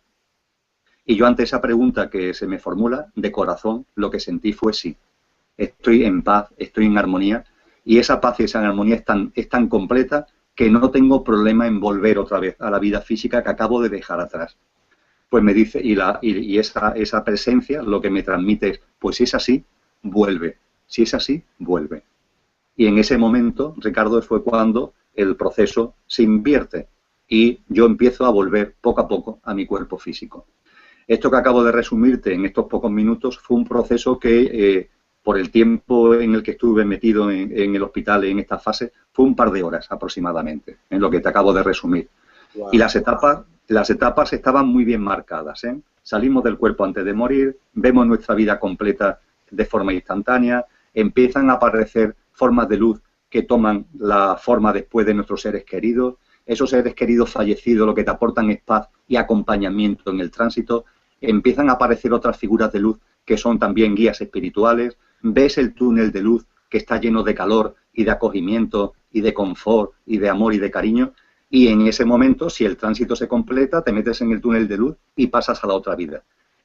S2: Y yo ante esa pregunta que se me formula, de corazón, lo que sentí fue sí. Estoy en paz, estoy en armonía, y esa paz y esa armonía es tan completa que no tengo problema en volver otra vez a la vida física que acabo de dejar atrás. Pues me dice, y esa presencia lo que me transmite es, pues si es así, vuelve. Si es así, vuelve. Y en ese momento, Ricardo, fue cuando el proceso se invierte y yo empiezo a volver poco a poco a mi cuerpo físico. Esto que acabo de resumirte en estos pocos minutos fue un proceso que, por el tiempo en el que estuve metido en el hospital en esta fase, fue un par de horas aproximadamente, en lo que te acabo de resumir. Wow. Y las etapas estaban muy bien marcadas, ¿eh? Salimos del cuerpo antes de morir, vemos nuestra vida completa de forma instantánea, empiezan a aparecer formas de luz que toman la forma después de nuestros seres queridos. Esos seres queridos fallecidos lo que te aportan es paz y acompañamiento en el tránsito. Empiezan a aparecer otras figuras de luz que son también guías espirituales. Ves el túnel de luz que está lleno de calor y de acogimiento y de confort y de amor y de cariño. Y en ese momento, si el tránsito se completa, te metes en el túnel de luz y pasas a la otra vida.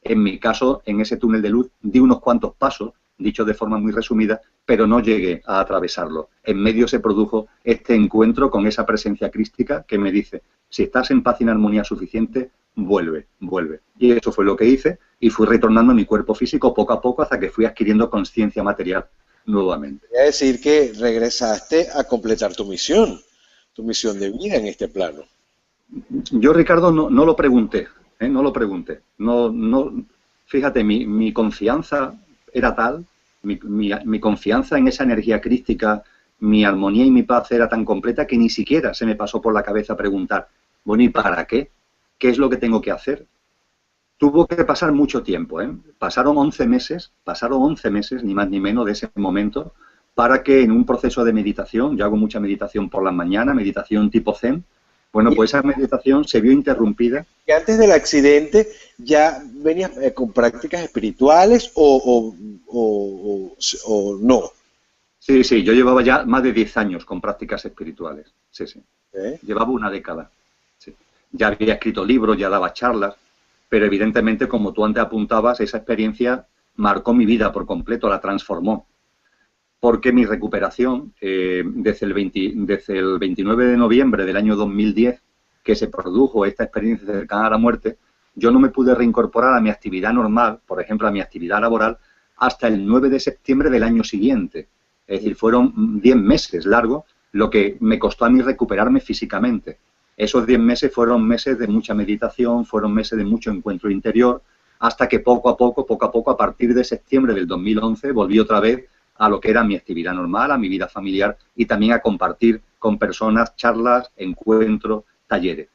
S2: En mi caso, en ese túnel de luz, di unos cuantos pasos, dicho de forma muy resumida, pero no llegué a atravesarlo. En medio se produjo este encuentro con esa presencia crística que me dice, si estás en paz y en armonía suficiente, vuelve, vuelve. Y eso fue lo que hice y fui retornando a mi cuerpo físico poco a poco hasta que fui adquiriendo conciencia material nuevamente.
S1: Quiere decir que regresaste a completar tu misión de vida en este plano.
S2: Yo, Ricardo, no lo pregunté, no lo pregunté. Fíjate, mi confianza era tal, mi confianza en esa energía crística, mi armonía y mi paz era tan completa que ni siquiera se me pasó por la cabeza preguntar, bueno, ¿y para qué? ¿Qué es lo que tengo que hacer? Tuvo que pasar mucho tiempo, ¿eh? Pasaron 11 meses, ni más ni menos de ese momento, para que en un proceso de meditación, yo hago mucha meditación por las mañanas, meditación tipo Zen, bueno, pues esa meditación se vio interrumpida.
S1: ¿Y antes del accidente ya venías con prácticas espirituales o no?
S2: Sí, sí, yo llevaba ya más de 10 años con prácticas espirituales, sí, sí.
S1: ¿Eh?
S2: Llevaba una década, sí. Ya había escrito libros, ya daba charlas, pero evidentemente, como tú antes apuntabas, esa experiencia marcó mi vida por completo, la transformó. Porque mi recuperación, desde el 29 de noviembre del año 2010, que se produjo esta experiencia cercana a la muerte, yo no me pude reincorporar a mi actividad normal, por ejemplo, a mi actividad laboral, hasta el 9 de septiembre del año siguiente. Es decir, fueron 10 meses largos, lo que me costó a mí recuperarme físicamente. Esos 10 meses fueron meses de mucha meditación, fueron meses de mucho encuentro interior, hasta que poco a poco, a partir de septiembre del 2011, volví otra vez a lo que era mi actividad normal, a mi vida familiar y también a compartir con personas charlas, encuentros, talleres.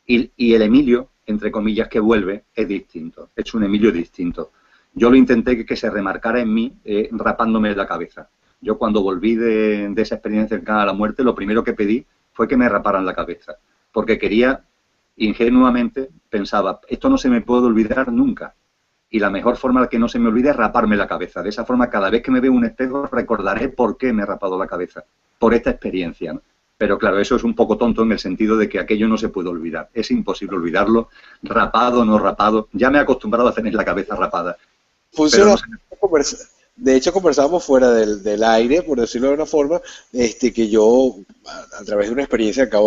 S2: Y el Emilio, entre comillas, que vuelve, es distinto, es un Emilio distinto. Yo lo intenté que se remarcara en mí rapándome la cabeza. Yo cuando volví de esa experiencia cercana a la muerte, lo primero que pedí fue que me raparan la cabeza, porque quería, ingenuamente, pensaba, esto no se me puede olvidar nunca. Y la mejor forma de que no se me olvide es raparme la cabeza. De esa forma, cada vez que me veo un espejo, recordaré por qué me he rapado la cabeza, por esta experiencia, ¿no? Pero claro, eso es un poco tonto en el sentido de que aquello no se puede olvidar. Es imposible olvidarlo, rapado o no rapado. Ya me he acostumbrado a tener la cabeza rapada.
S1: Funciona.
S2: No sé.
S1: De hecho, conversábamos fuera del aire, por decirlo de una forma, que yo, a través de una experiencia que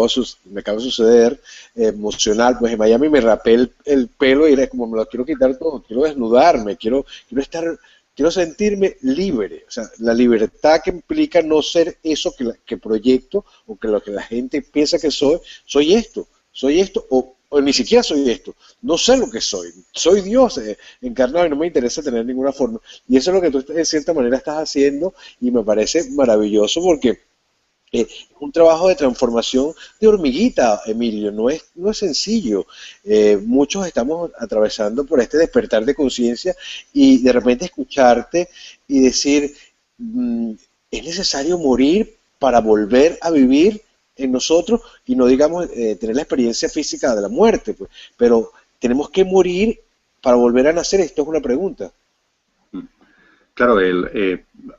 S1: me acaba de suceder, emocional, pues en Miami me rapé el pelo y era como, me lo quiero quitar todo, quiero desnudarme, quiero sentirme libre. O sea, la libertad que implica no ser eso que proyecto o que lo que la gente piensa que soy esto, o ni siquiera soy esto, no sé lo que soy Dios encarnado y no me interesa tener ninguna forma. Y eso es lo que tú de cierta manera estás haciendo y me parece maravilloso porque es un trabajo de transformación de hormiguita, Emilio, no es sencillo. Muchos estamos atravesando por este despertar de conciencia y de repente escucharte y decir, es necesario morir para volver a vivir en nosotros y no digamos tener la experiencia física de la muerte, pues, pero tenemos que morir para volver a nacer. Esto es una pregunta.
S2: Claro,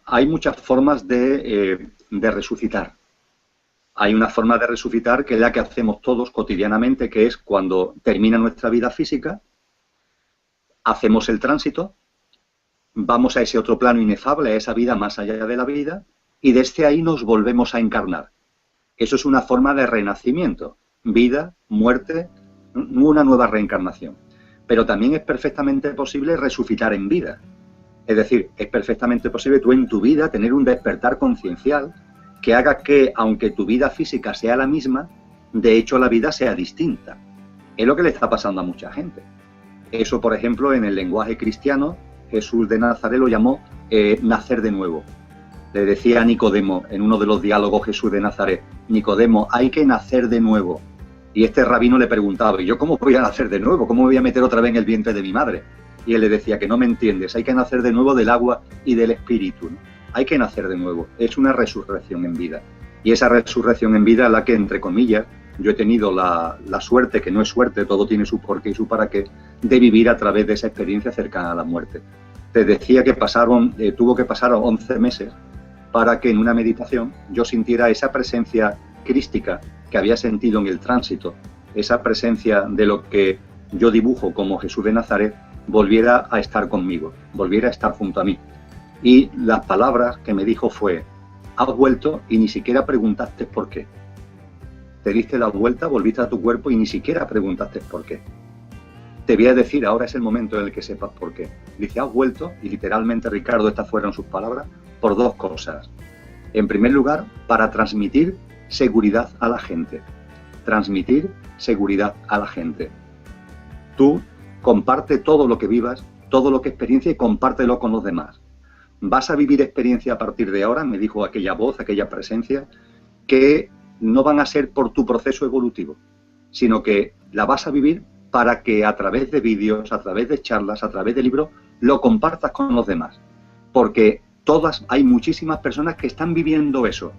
S2: hay muchas formas de resucitar. Hay una forma de resucitar que es la que hacemos todos cotidianamente, que es cuando termina nuestra vida física, hacemos el tránsito, vamos a ese otro plano inefable, a esa vida más allá de la vida, y desde ahí nos volvemos a encarnar. Eso es una forma de renacimiento, vida, muerte, una nueva reencarnación. Pero también es perfectamente posible resucitar en vida. Es decir, es perfectamente posible tú en tu vida tener un despertar conciencial que haga que, aunque tu vida física sea la misma, de hecho la vida sea distinta. Es lo que le está pasando a mucha gente. Eso, por ejemplo, en el lenguaje cristiano, Jesús de Nazaret lo llamó nacer de nuevo. Le decía a Nicodemo, en uno de los diálogos Jesús de Nazaret, Nicodemo, hay que nacer de nuevo. Y este rabino le preguntaba, ¿y yo cómo voy a nacer de nuevo? ¿Cómo me voy a meter otra vez en el vientre de mi madre? Y él le decía, que no me entiendes, hay que nacer de nuevo del agua y del espíritu, ¿no? Hay que nacer de nuevo, es una resurrección en vida. Y esa resurrección en vida es la que, entre comillas, yo he tenido la suerte, que no es suerte, todo tiene su porqué y su para qué, de vivir a través de esa experiencia cercana a la muerte. Te decía que tuvo que pasar 11 meses para que en una meditación yo sintiera esa presencia crística que había sentido en el tránsito, esa presencia de lo que yo dibujo como Jesús de Nazaret, volviera a estar conmigo, volviera a estar junto a mí. Y las palabras que me dijo fue: has vuelto y ni siquiera preguntaste por qué. Te diste la vuelta, volviste a tu cuerpo y ni siquiera preguntaste por qué. Te voy a decir, ahora es el momento en el que sepas por qué. Dice, has vuelto, y literalmente, Ricardo, estas fueron sus palabras, por dos cosas. En primer lugar, para transmitir seguridad a la gente. Transmitir seguridad a la gente. Tú comparte todo lo que vivas, todo lo que experiencia, y compártelo con los demás. Vas a vivir experiencia a partir de ahora, me dijo aquella voz, aquella presencia, que no van a ser por tu proceso evolutivo, sino que la vas a vivir para que a través de vídeos, a través de charlas, a través de libros, lo compartas con los demás. Porque hay muchísimas personas que están viviendo eso,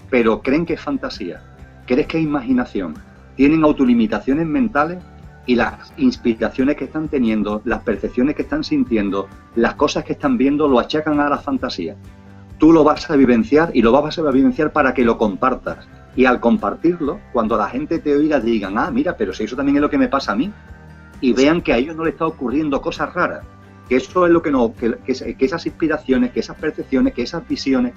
S2: pero creen que es fantasía, creen que es imaginación, tienen autolimitaciones mentales y las inspiraciones que están teniendo, las percepciones que están sintiendo, las cosas que están viendo, lo achacan a la fantasía. Tú lo vas a vivenciar y lo vas a vivenciar para que lo compartas. Y al compartirlo, cuando la gente te oiga, digan, ah, mira, pero si eso también es lo que me pasa a mí, y vean que a ellos no les está ocurriendo cosas raras, que eso es lo que no, que esas inspiraciones, que esas percepciones, que esas visiones,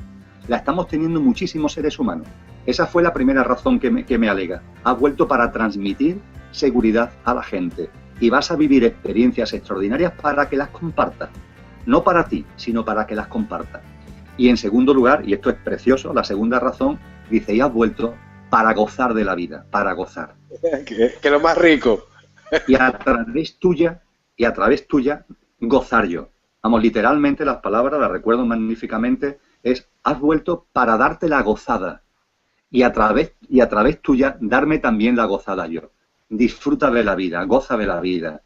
S2: las estamos teniendo muchísimos seres humanos. Esa fue la primera razón que me alega. Has vuelto para transmitir seguridad a la gente y vas a vivir experiencias extraordinarias para que las compartas. No para ti, sino para que las compartas. Y en segundo lugar, y esto es precioso, la segunda razón, dice, y has vuelto para gozar de la vida, para gozar.
S1: Que lo más rico.
S2: Y a través tuya, gozar yo. Vamos, literalmente las palabras, las recuerdo magníficamente, es, has vuelto para darte la gozada. Y a través tuya, darme también la gozada yo. Disfruta de la vida, goza de la vida.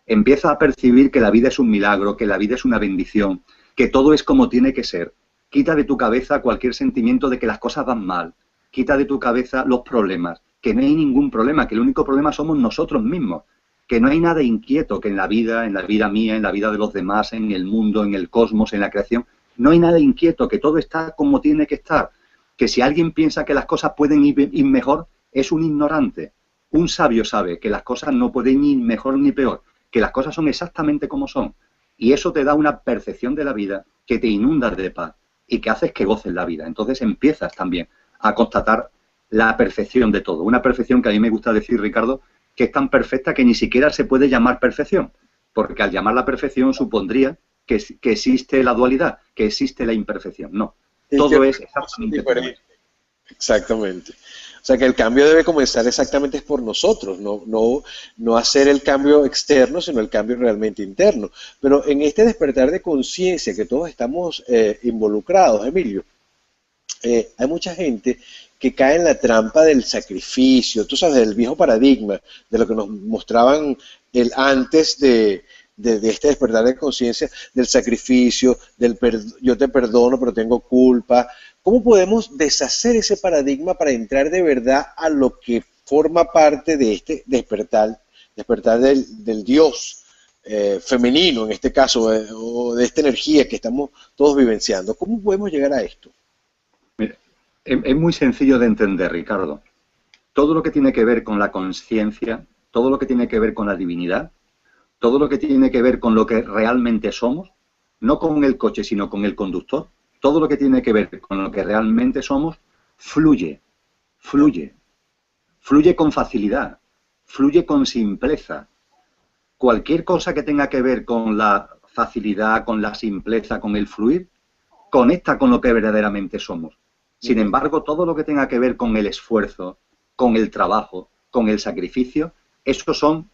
S2: Empieza a percibir que la vida es un milagro, que la vida es una bendición, que todo es como tiene que ser. Quita de tu cabeza cualquier sentimiento de que las cosas van mal. Quita de tu cabeza los problemas, que no hay ningún problema, que el único problema somos nosotros mismos. Que no hay nada inquieto, que en la vida mía, en la vida de los demás, en el mundo, en el cosmos, en la creación, no hay nada inquieto, que todo está como tiene que estar. Que si alguien piensa que las cosas pueden ir mejor, es un ignorante. Un sabio sabe que las cosas no pueden ir mejor ni peor, que las cosas son exactamente como son. Y eso te da una percepción de la vida que te inunda de paz y que haces que goces la vida. Entonces empiezas también a constatar la perfección de todo. Una perfección que a mí me gusta decir, Ricardo, que es tan perfecta que ni siquiera se puede llamar perfección, porque al llamarla perfección supondría que existe la dualidad, que existe la imperfección. No, todo es exactamente
S1: diferente. Exactamente. O sea que el cambio debe comenzar exactamente por nosotros, no hacer el cambio externo, sino el cambio realmente interno. Pero en este despertar de conciencia que todos estamos involucrados, Emilio, hay mucha gente que cae en la trampa del sacrificio, tú sabes, del viejo paradigma, de lo que nos mostraban el antes de este despertar de conciencia, del sacrificio, yo te perdono pero tengo culpa. ¿Cómo podemos deshacer ese paradigma para entrar de verdad a lo que forma parte de este despertar del Dios femenino, en este caso, o de esta energía que estamos todos vivenciando? ¿Cómo podemos llegar a esto?
S2: Mira, es muy sencillo de entender, Ricardo. Todo lo que tiene que ver con la conciencia, todo lo que tiene que ver con la divinidad, todo lo que tiene que ver con lo que realmente somos, no con el coche, sino con el conductor, todo lo que tiene que ver con lo que realmente somos, fluye con facilidad, fluye con simpleza. Cualquier cosa que tenga que ver con la facilidad, con la simpleza, con el fluir, conecta con lo que verdaderamente somos. Sin embargo, todo lo que tenga que ver con el esfuerzo, con el trabajo, con el sacrificio, esos son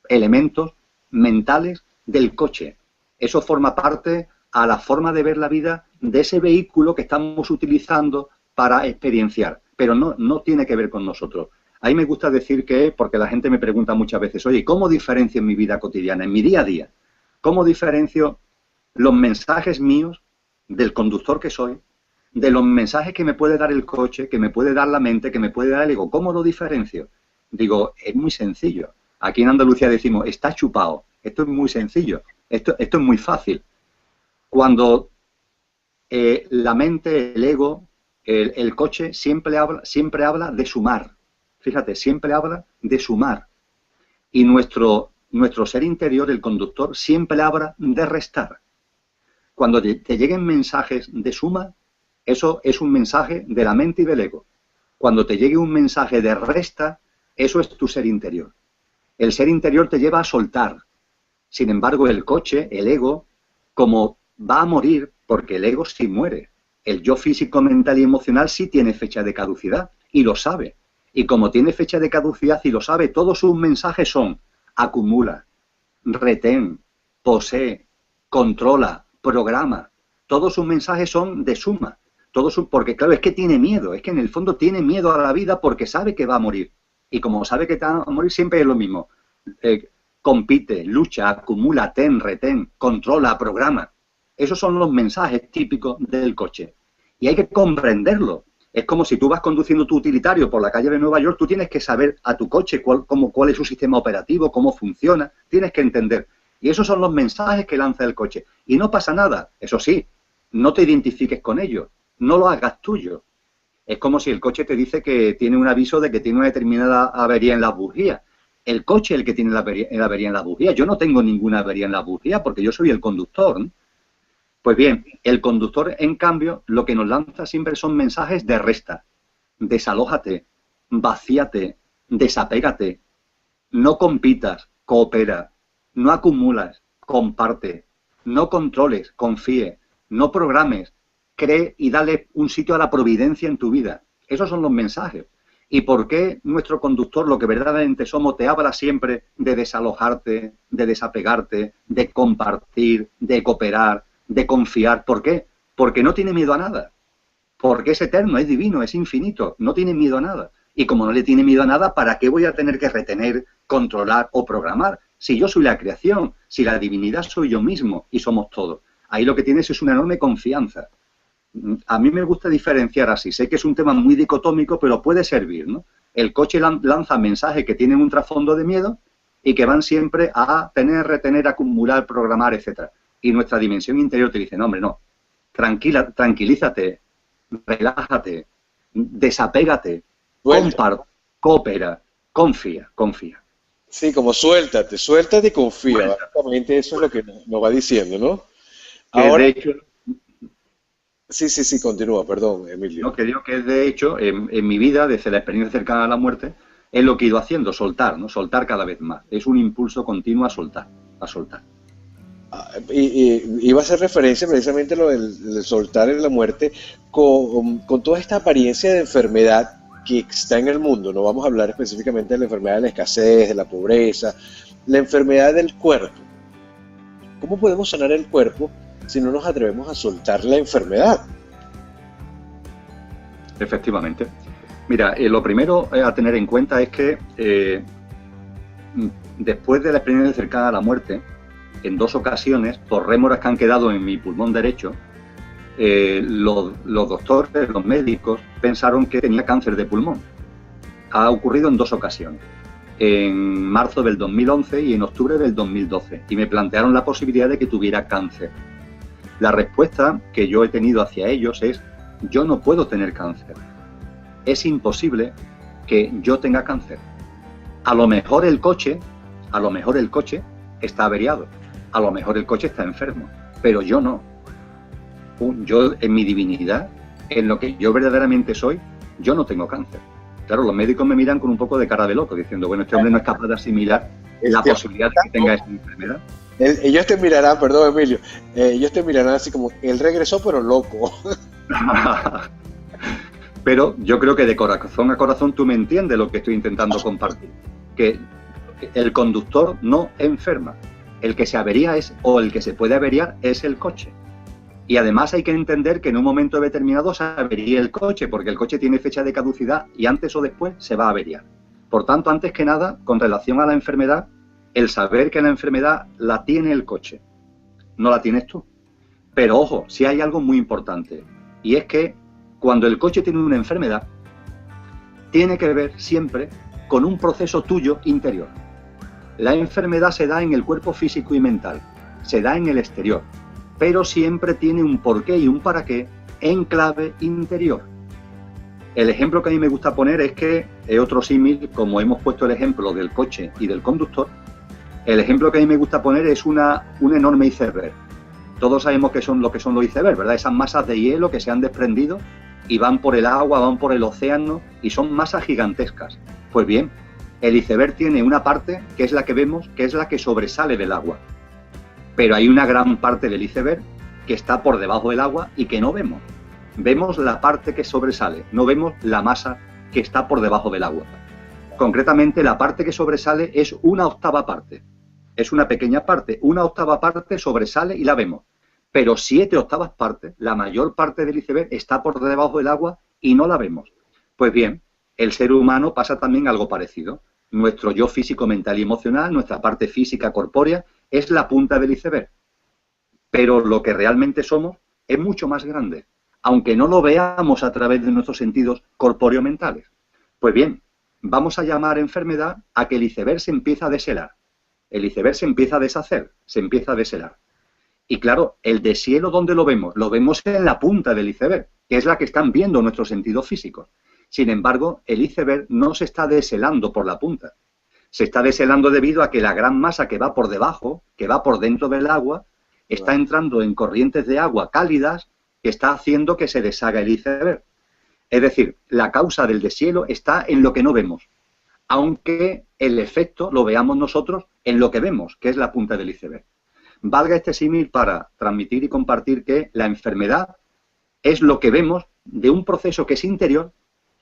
S2: elementos mentales del coche. Eso forma parte a la forma de ver la vida de ese vehículo que estamos utilizando para experienciar, pero no tiene que ver con nosotros. A mí me gusta decir que, porque la gente me pregunta muchas veces, oye, ¿cómo diferencio en mi vida cotidiana, en mi día a día? ¿Cómo diferencio los mensajes míos del conductor que soy, de los mensajes que me puede dar el coche, que me puede dar la mente, que me puede dar el ego? ¿Cómo lo diferencio? Digo, es muy sencillo. Aquí en Andalucía decimos, está chupado. Esto es muy sencillo. Esto es muy fácil. Cuando la mente, el ego, el coche siempre habla de sumar. Fíjate, siempre habla de sumar. Y nuestro nuestro ser interior, el conductor, siempre habla de restar. Cuando te lleguen mensajes de suma, eso es un mensaje de la mente y del ego. Cuando te llegue un mensaje de resta, eso es tu ser interior. El ser interior te lleva a soltar. Sin embargo, el coche, el ego, como va a morir, porque el ego sí muere. El yo físico, mental y emocional sí tiene fecha de caducidad y lo sabe. Y como tiene fecha de caducidad y lo sabe, todos sus mensajes son: acumula, retén, posee, controla, programa. Todos sus mensajes son de suma. Porque claro, es que tiene miedo, es que en el fondo tiene miedo a la vida porque sabe que va a morir. Y como sabe que va a morir, siempre es lo mismo. Compite, lucha, acumula, retén, controla, programa. Esos son los mensajes típicos del coche. Y hay que comprenderlo. Es como si tú vas conduciendo tu utilitario por la calle de Nueva York, tú tienes que saber a tu coche cuál es su sistema operativo, cómo funciona, tienes que entender. Y esos son los mensajes que lanza el coche. Y no pasa nada, eso sí, no te identifiques con ellos, no lo hagas tuyo. Es como si el coche te dice que tiene un aviso de que tiene una determinada avería en las bujías. El coche es el que tiene la avería en las bujías. Yo no tengo ninguna avería en las bujías porque yo soy el conductor, ¿no? Pues bien, el conductor, en cambio, lo que nos lanza siempre son mensajes de resta. Desalójate, vacíate, desapégate, no compitas, coopera, no acumulas, comparte, no controles, confíe, no programes, cree y dale un sitio a la providencia en tu vida. Esos son los mensajes. ¿Y por qué nuestro conductor, lo que verdaderamente somos, te habla siempre de desalojarte, de desapegarte, de compartir, de cooperar, de confiar? ¿Por qué? Porque no tiene miedo a nada. Porque es eterno, es divino, es infinito. No tiene miedo a nada. Y como no le tiene miedo a nada, ¿para qué voy a tener que retener, controlar o programar? Si yo soy la creación, si la divinidad soy yo mismo y somos todos. Ahí lo que tienes es una enorme confianza. A mí me gusta diferenciar así. Sé que es un tema muy dicotómico, pero puede servir, ¿no? El coche lanza mensajes que tienen un trasfondo de miedo y que van siempre a tener, retener, acumular, programar, etcétera. Y nuestra dimensión interior te dice: no, hombre, no. Tranquilízate, relájate, desapégate, comparte, coopera, confía.
S1: Sí, como suéltate y confía. Básicamente eso es lo que nos va diciendo, ¿no? Ahora,
S2: de hecho,
S1: sí, continúa, perdón, Emilio.
S2: no, que digo que de hecho, en mi vida, desde la experiencia cercana a la muerte, es lo que he ido haciendo, soltar, ¿no? Soltar cada vez más. Es un impulso continuo a soltar, a soltar.
S1: Iba a hacer referencia precisamente a lo del soltar en la muerte con toda esta apariencia de enfermedad que está en el mundo. No vamos a hablar específicamente de la enfermedad de la escasez, de la pobreza, la enfermedad del cuerpo. ¿Cómo podemos sanar el cuerpo si no nos atrevemos a soltar la enfermedad?
S2: Efectivamente. Mira, lo primero a tener en cuenta es que después de la experiencia cercana a la muerte, en 2 ocasiones, por rémoras que han quedado en mi pulmón derecho, los doctores, los médicos, pensaron que tenía cáncer de pulmón. Ha ocurrido en 2 ocasiones, en marzo del 2011 y en octubre del 2012, y me plantearon la posibilidad de que tuviera cáncer. La respuesta que yo he tenido hacia ellos es: yo no puedo tener cáncer. Es imposible que yo tenga cáncer. A lo mejor el coche está averiado. A lo mejor el coche está enfermo, pero yo no. Yo, en mi divinidad, en lo que yo verdaderamente soy, yo no tengo cáncer. Claro, los médicos me miran con un poco de cara de loco, diciendo: bueno, este hombre no es capaz de asimilar la posibilidad de que tenga esa enfermedad.
S1: Ellos te mirarán, perdón, Emilio, ellos te mirarán así como: él regresó pero loco.
S2: Pero yo creo que de corazón a corazón tú me entiendes lo que estoy intentando compartir. Que el conductor no enferma. El que se avería o el que se puede averiar es el coche. Y además hay que entender que en un momento determinado se avería el coche, porque el coche tiene fecha de caducidad y antes o después se va a averiar. Por tanto, antes que nada, con relación a la enfermedad, el saber que la enfermedad la tiene el coche, no la tienes tú. Pero ojo, sí hay algo muy importante, y es que cuando el coche tiene una enfermedad, tiene que ver siempre con un proceso tuyo interior. La enfermedad se da en el cuerpo físico y mental, se da en el exterior, pero siempre tiene un porqué y un para qué en clave interior. El ejemplo que a mí me gusta poner es que, otro símil, como hemos puesto el ejemplo del coche y del conductor, El ejemplo que a mí me gusta poner es un enorme iceberg. Todos sabemos lo que son los icebergs, ¿verdad? Esas masas de hielo que se han desprendido y van por el agua, van por el océano y son masas gigantescas. Pues bien, el iceberg tiene una parte que es la que vemos, que es la que sobresale del agua. Pero hay una gran parte del iceberg que está por debajo del agua y que no vemos. Vemos la parte que sobresale, no vemos la masa que está por debajo del agua. Concretamente, la parte que sobresale es una octava parte. Es una pequeña parte, una octava parte sobresale y la vemos. Pero 7/8 partes, la mayor parte del iceberg, está por debajo del agua y no la vemos. Pues bien, el ser humano pasa también algo parecido. Nuestro yo físico, mental y emocional, nuestra parte física, corpórea, es la punta del iceberg. Pero lo que realmente somos es mucho más grande, aunque no lo veamos a través de nuestros sentidos corpóreo-mentales. Pues bien, vamos a llamar enfermedad a que el iceberg se empieza a deshelar. El iceberg se empieza a deshacer, se empieza a deshelar. Y claro, el deshielo, ¿dónde lo vemos? Lo vemos en la punta del iceberg, que es la que están viendo nuestros sentidos físicos. Sin embargo, el iceberg no se está deshelando por la punta. Se está deshelando debido a que la gran masa que va por debajo, que va por dentro del agua, está entrando en corrientes de agua cálidas que está haciendo que se deshaga el iceberg. Es decir, la causa del deshielo está en lo que no vemos, aunque el efecto lo veamos nosotros en lo que vemos, que es la punta del iceberg. Valga este símil para transmitir y compartir que la enfermedad es lo que vemos de un proceso que es interior,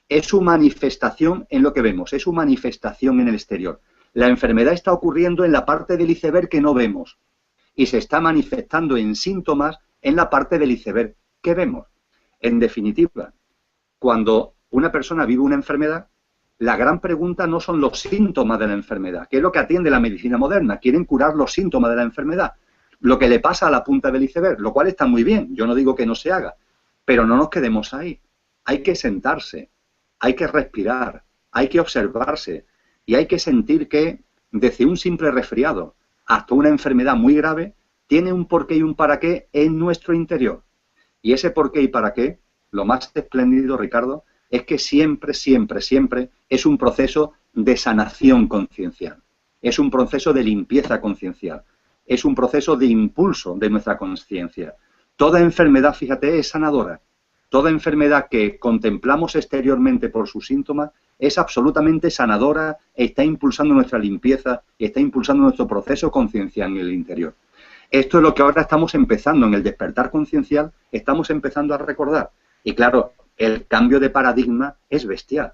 S2: es su manifestación en lo que vemos, es su manifestación en el exterior. La enfermedad está ocurriendo en la parte del iceberg que no vemos y se está manifestando en síntomas en la parte del iceberg que vemos. En definitiva, cuando una persona vive una enfermedad, la gran pregunta no son los síntomas de la enfermedad, que es lo que atiende la medicina moderna. Quieren curar los síntomas de la enfermedad, lo que le pasa a la punta del iceberg, lo cual está muy bien, yo no digo que no se haga, pero no nos quedemos ahí. Hay que sentarse, hay que respirar, hay que observarse y hay que sentir que desde un simple resfriado hasta una enfermedad muy grave tiene un porqué y un para qué en nuestro interior. Y ese porqué y para qué, lo más espléndido, Ricardo, es que siempre, siempre, siempre es un proceso de sanación conciencial. Es un proceso de limpieza conciencial. Es un proceso de impulso de nuestra conciencia. Toda enfermedad, fíjate, es sanadora. Toda enfermedad que contemplamos exteriormente por sus síntomas es absolutamente sanadora, está impulsando nuestra limpieza y está impulsando nuestro proceso conciencial en el interior. Esto es lo que ahora estamos empezando, en el despertar conciencial, estamos empezando a recordar. Y claro, el cambio de paradigma es bestial.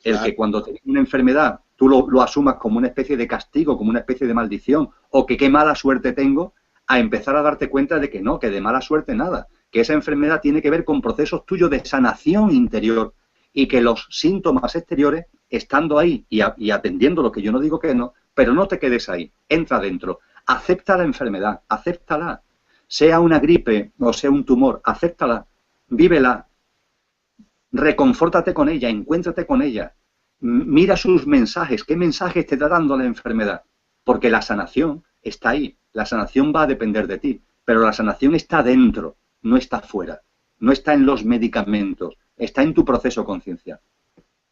S2: El que cuando tienes una enfermedad tú lo asumas como una especie de castigo, como una especie de maldición, o que qué mala suerte tengo, a empezar a darte cuenta de que no, que de mala suerte nada, que esa enfermedad tiene que ver con procesos tuyos de sanación interior y que los síntomas exteriores, estando ahí y atendiendo lo que yo no digo que no, pero no te quedes ahí, entra dentro, acepta la enfermedad, acéptala, sea una gripe o sea un tumor, acéptala, vívela, reconfórtate con ella, encuéntrate con ella, mira sus mensajes, qué mensajes te está dando la enfermedad, porque la sanación está ahí, la sanación va a depender de ti, pero la sanación está dentro, no está fuera, no está en los medicamentos, está en tu proceso conciencial.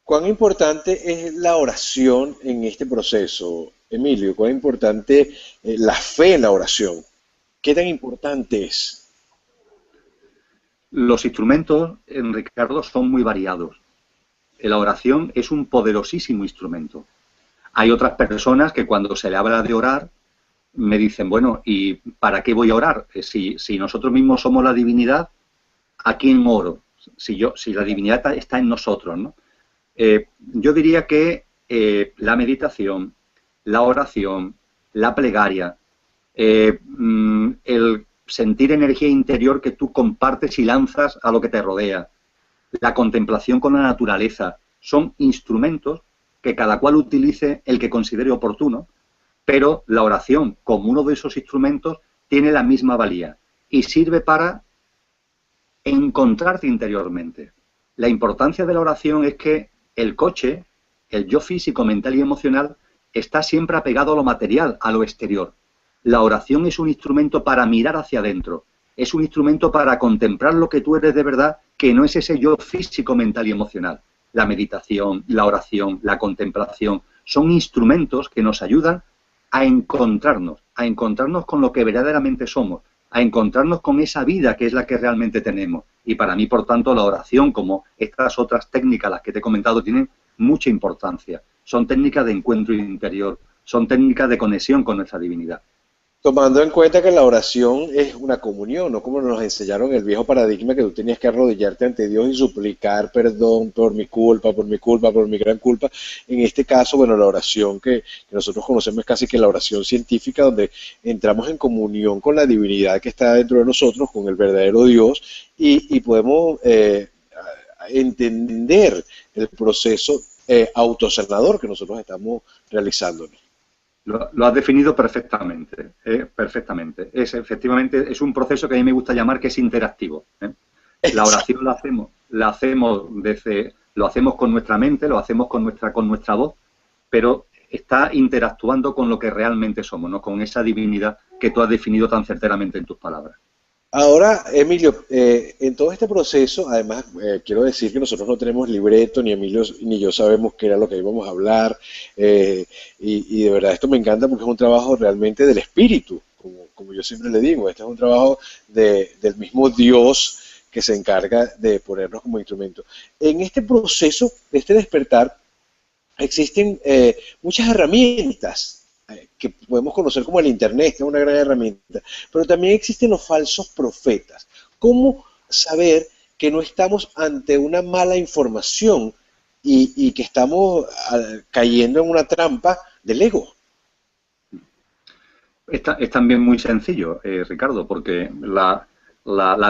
S1: ¿Cuán importante es la oración en este proceso, Emilio? ¿Cuán importante la fe en la oración? ¿Qué tan importante es?
S2: Los instrumentos, Ricardo, son muy variados. La oración es un poderosísimo instrumento. Hay otras personas que cuando se le habla de orar, me dicen, bueno, ¿y para qué voy a orar? Si nosotros mismos somos la divinidad, ¿a quién oro? Si la divinidad está en nosotros, ¿no? Yo diría que la meditación, la oración, la plegaria, el sentir energía interior que tú compartes y lanzas a lo que te rodea, la contemplación con la naturaleza, son instrumentos que cada cual utilice el que considere oportuno, pero la oración, como uno de esos instrumentos, tiene la misma valía y sirve para encontrarte interiormente. La importancia de la oración es que el coche, el yo físico, mental y emocional, está siempre apegado a lo material, a lo exterior. La oración es un instrumento para mirar hacia adentro, es un instrumento para contemplar lo que tú eres de verdad, que no es ese yo físico, mental y emocional. La meditación, la oración, la contemplación, son instrumentos que nos ayudan a encontrarnos con lo que verdaderamente somos, a encontrarnos con esa vida que es la que realmente tenemos. Y para mí, por tanto, la oración, como estas otras técnicas, las que te he comentado, tienen mucha importancia. Son técnicas de encuentro interior, son técnicas de conexión con nuestra divinidad.
S1: Tomando en cuenta que la oración es una comunión, no como nos enseñaron el viejo paradigma que tú tenías que arrodillarte ante Dios y suplicar perdón por mi culpa, por mi culpa, por mi gran culpa. En este caso, bueno, la oración que nosotros conocemos es casi que la oración científica, donde entramos en comunión con la divinidad que está dentro de nosotros, con el verdadero Dios, y podemos entender el proceso autosanador que nosotros estamos realizando.
S2: Lo has definido perfectamente, perfectamente. Efectivamente, es un proceso que a mí me gusta llamar que es interactivo. La oración la hacemos con nuestra mente, lo hacemos con nuestra voz, pero está interactuando con lo que realmente somos, ¿no? Con esa divinidad que tú has definido tan certeramente en tus palabras.
S1: Ahora, Emilio, en todo este proceso, además, quiero decir que nosotros no tenemos libreto, ni Emilio ni yo sabemos qué era lo que íbamos a hablar, y de verdad esto me encanta porque es un trabajo realmente del espíritu, como yo siempre le digo, este es un trabajo del mismo Dios que se encarga de ponernos como instrumento. En este proceso, de este despertar, existen muchas herramientas que podemos conocer como el Internet, que es una gran herramienta, pero también existen los falsos profetas. ¿Cómo saber que no estamos ante una mala información y que estamos cayendo en una trampa del ego?
S2: Es también muy sencillo, Ricardo, porque la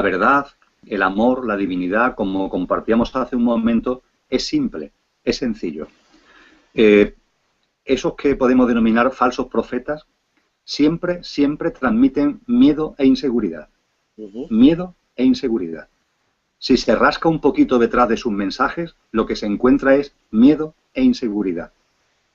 S2: verdad, el amor, la divinidad, como compartíamos hace un momento, es simple, es sencillo. Esos que podemos denominar falsos profetas siempre transmiten miedo e inseguridad. Miedo e inseguridad. Si se rasca un poquito detrás de sus mensajes, lo que se encuentra es miedo e inseguridad.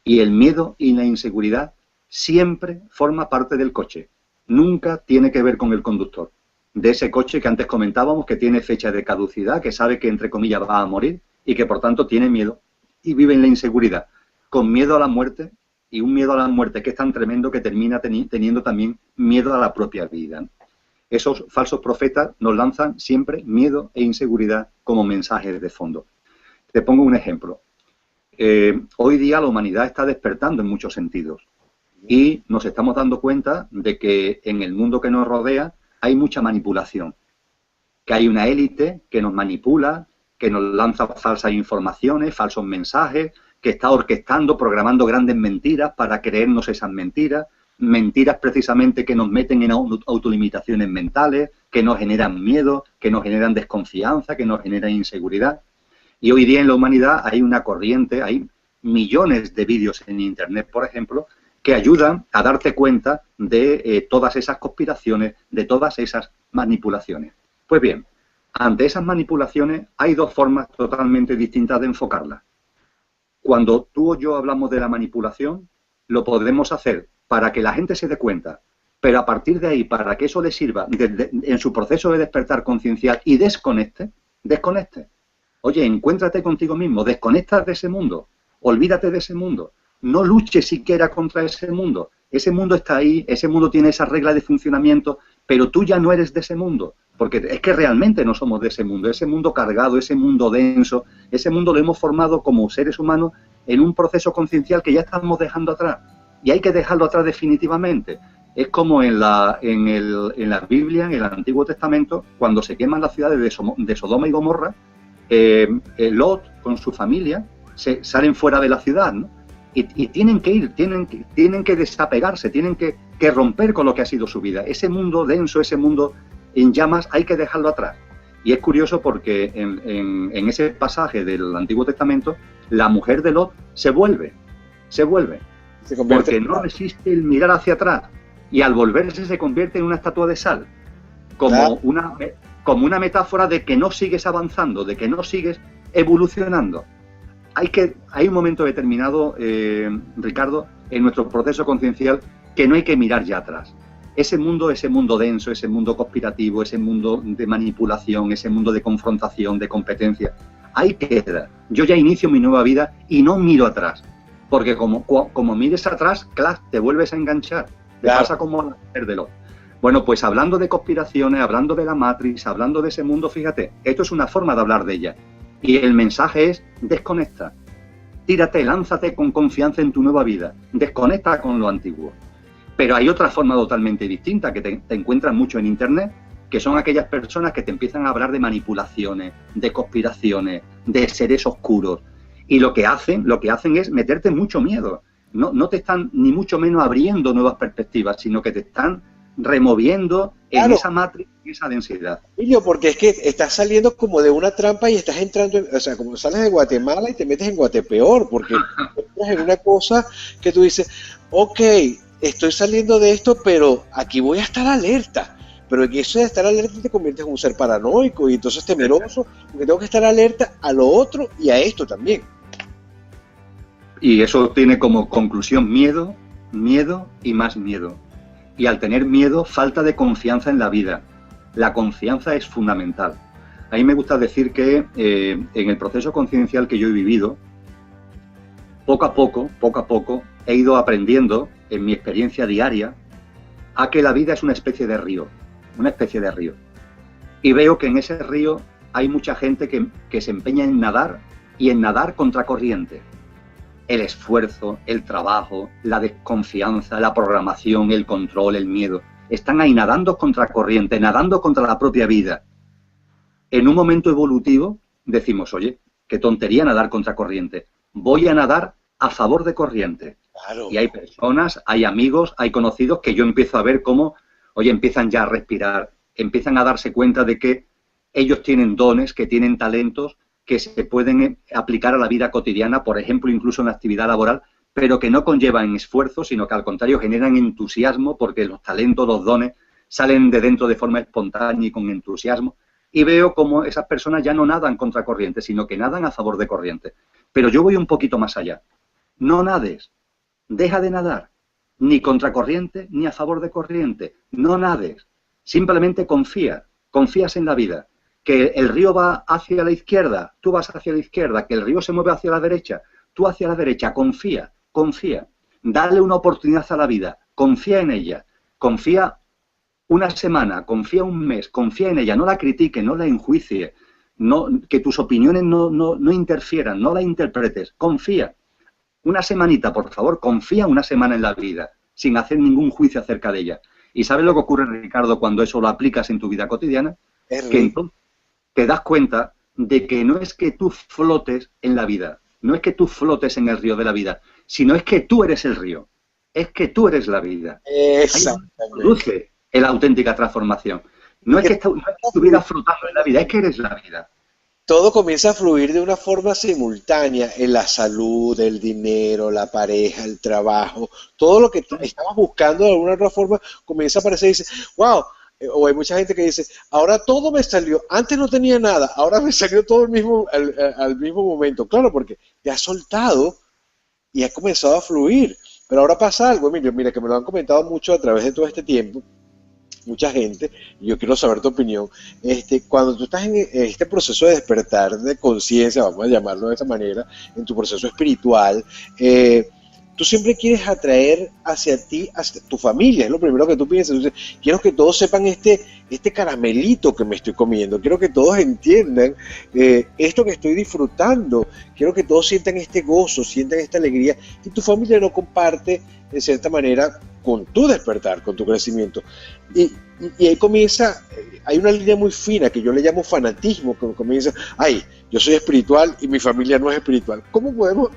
S2: Y el miedo y la inseguridad siempre forma parte del coche. Nunca tiene que ver con el conductor. De ese coche que antes comentábamos, que tiene fecha de caducidad, que sabe que, entre comillas, va a morir y que, por tanto, tiene miedo y vive en la inseguridad, con miedo a la muerte, y un miedo a la muerte que es tan tremendo que termina teniendo también miedo a la propia vida. Esos falsos profetas nos lanzan siempre miedo e inseguridad como mensajes de fondo. Te pongo un ejemplo. Hoy día la humanidad está despertando en muchos sentidos y nos estamos dando cuenta de que en el mundo que nos rodea hay mucha manipulación, que hay una élite que nos manipula, que nos lanza falsas informaciones, falsos mensajes, que está orquestando, programando grandes mentiras para creernos esas mentiras, mentiras precisamente que nos meten en autolimitaciones mentales, que nos generan miedo, que nos generan desconfianza, que nos generan inseguridad. Y hoy día en la humanidad hay una corriente, hay millones de vídeos en Internet, por ejemplo, que ayudan a darte cuenta de todas esas conspiraciones, de todas esas manipulaciones. Pues bien, ante esas manipulaciones hay dos formas totalmente distintas de enfocarlas. Cuando tú o yo hablamos de la manipulación, lo podemos hacer para que la gente se dé cuenta, pero a partir de ahí, para que eso le sirva en su proceso de despertar conciencial y desconecte. Oye, encuéntrate contigo mismo, desconecta de ese mundo, olvídate de ese mundo, no luches siquiera contra ese mundo. Ese mundo está ahí, ese mundo tiene esa regla de funcionamiento, pero tú ya no eres de ese mundo, porque es que realmente no somos de ese mundo cargado, ese mundo denso, ese mundo lo hemos formado como seres humanos en un proceso conciencial que ya estamos dejando atrás, y hay que dejarlo atrás definitivamente. Es como en la Biblia, en el Antiguo Testamento, cuando se queman las ciudades de Sodoma y Gomorra, Lot con su familia salen fuera de la ciudad, ¿no? Y tienen que ir, tienen que desapegarse, tienen que romper con lo que ha sido su vida. Ese mundo denso, ese mundo en llamas, hay que dejarlo atrás. Y es curioso porque en ese pasaje del Antiguo Testamento, la mujer de Lot se vuelve, porque no resiste el mirar hacia atrás. Y al volverse se convierte en una estatua de sal, como una metáfora de que no sigues avanzando, de que no sigues evolucionando. Hay un momento determinado, Ricardo, en nuestro proceso conciencial, que no hay que mirar ya atrás. Ese mundo denso, ese mundo conspirativo, ese mundo de manipulación, ese mundo de confrontación, de competencia, ahí queda. Yo ya inicio mi nueva vida y no miro atrás. porque como mires atrás, claro, te vuelves a enganchar. Te pasa como al perderlo. Bueno, pues hablando de conspiraciones, hablando de la Matrix, hablando de ese mundo, fíjate, esto es una forma de hablar de ella. Y el mensaje es: desconecta. Tírate, lánzate con confianza en tu nueva vida. Desconecta con lo antiguo. Pero hay otra forma totalmente distinta que te encuentras mucho en Internet, que son aquellas personas que te empiezan a hablar de manipulaciones, de conspiraciones, de seres oscuros. Y lo que hacen es meterte mucho miedo. No te están ni mucho menos abriendo nuevas perspectivas, sino que te están removiendo en esa matriz, en esa densidad.
S1: Emilio, porque es que estás saliendo como de una trampa y estás entrando, o sea, como sales de Guatemala y te metes en Guatepeor, porque entras en una cosa que tú dices, ok, estoy saliendo de esto, pero aquí voy a estar alerta. Pero en eso de estar alerta te conviertes en un ser paranoico y entonces temeroso, porque tengo que estar alerta a lo otro y a esto también.
S2: Y eso tiene como conclusión miedo, miedo y más miedo. Y al tener miedo, falta de confianza en la vida. La confianza es fundamental. A mí me gusta decir que en el proceso conciencial que yo he vivido, poco a poco, he ido aprendiendo en mi experiencia diaria a que la vida es una especie de río. Y veo que en ese río hay mucha gente que se empeña en nadar y en nadar contracorriente. El esfuerzo, el trabajo, la desconfianza, la programación, el control, el miedo. Están ahí nadando contracorriente, nadando contra la propia vida. En un momento evolutivo decimos, oye, qué tontería nadar contracorriente. Voy a nadar a favor de corriente.
S1: Claro.
S2: Y hay personas, hay amigos, hay conocidos que yo empiezo a ver cómo, oye, empiezan ya a respirar, empiezan a darse cuenta de que ellos tienen dones, que tienen talentos, que se pueden aplicar a la vida cotidiana, por ejemplo, incluso en la actividad laboral, pero que no conllevan esfuerzo, sino que al contrario generan entusiasmo, porque los talentos, los dones, salen de dentro de forma espontánea y con entusiasmo. Y veo como esas personas ya no nadan contra corriente, sino que nadan a favor de corriente. Pero yo voy un poquito más allá. No nades, deja de nadar, ni contra corriente ni a favor de corriente. No nades, simplemente confías en la vida. Que el río va hacia la izquierda, tú vas hacia la izquierda, que el río se mueve hacia la derecha, tú hacia la derecha, confía. Dale una oportunidad a la vida, confía en ella, confía una semana, confía un mes, confía en ella, no la critique, no la enjuicie, que tus opiniones no interfieran, no la interpretes, confía. Una semanita, por favor, confía una semana en la vida, sin hacer ningún juicio acerca de ella. ¿Y sabes lo que ocurre, Ricardo, cuando eso lo aplicas en tu vida cotidiana? Que entonces te das cuenta de que no es que tú flotes en la vida, no es que tú flotes en el río de la vida, sino es que tú eres el río, es que tú eres la vida.
S1: Exactamente.
S2: Ahí produce la auténtica transformación. No es que estuvieras flotando en la vida, es que eres la vida.
S1: Todo comienza a fluir de una forma simultánea en la salud, el dinero, la pareja, el trabajo, todo lo que estabas buscando de alguna otra forma comienza a aparecer y dices, wow. O hay mucha gente que dice, ahora todo me salió, antes no tenía nada, ahora me salió todo al mismo momento. Claro, porque te has soltado y has comenzado a fluir. Pero ahora pasa algo, Emilio, mira que me lo han comentado mucho a través de todo este tiempo, mucha gente, y yo quiero saber tu opinión. Cuando tú estás en este proceso de despertar de conciencia, vamos a llamarlo de esa manera, en tu proceso espiritual, tú siempre quieres atraer hacia ti, hacia tu familia, es lo primero que tú piensas. Entonces, quiero que todos sepan este caramelito que me estoy comiendo, quiero que todos entiendan esto que estoy disfrutando, quiero que todos sientan este gozo, sientan esta alegría, y tu familia no comparte, de cierta manera, con tu despertar, con tu crecimiento. Y ahí comienza, hay una línea muy fina que yo le llamo fanatismo, que comienza, ay, yo soy espiritual y mi familia no es espiritual. ¿Cómo podemos?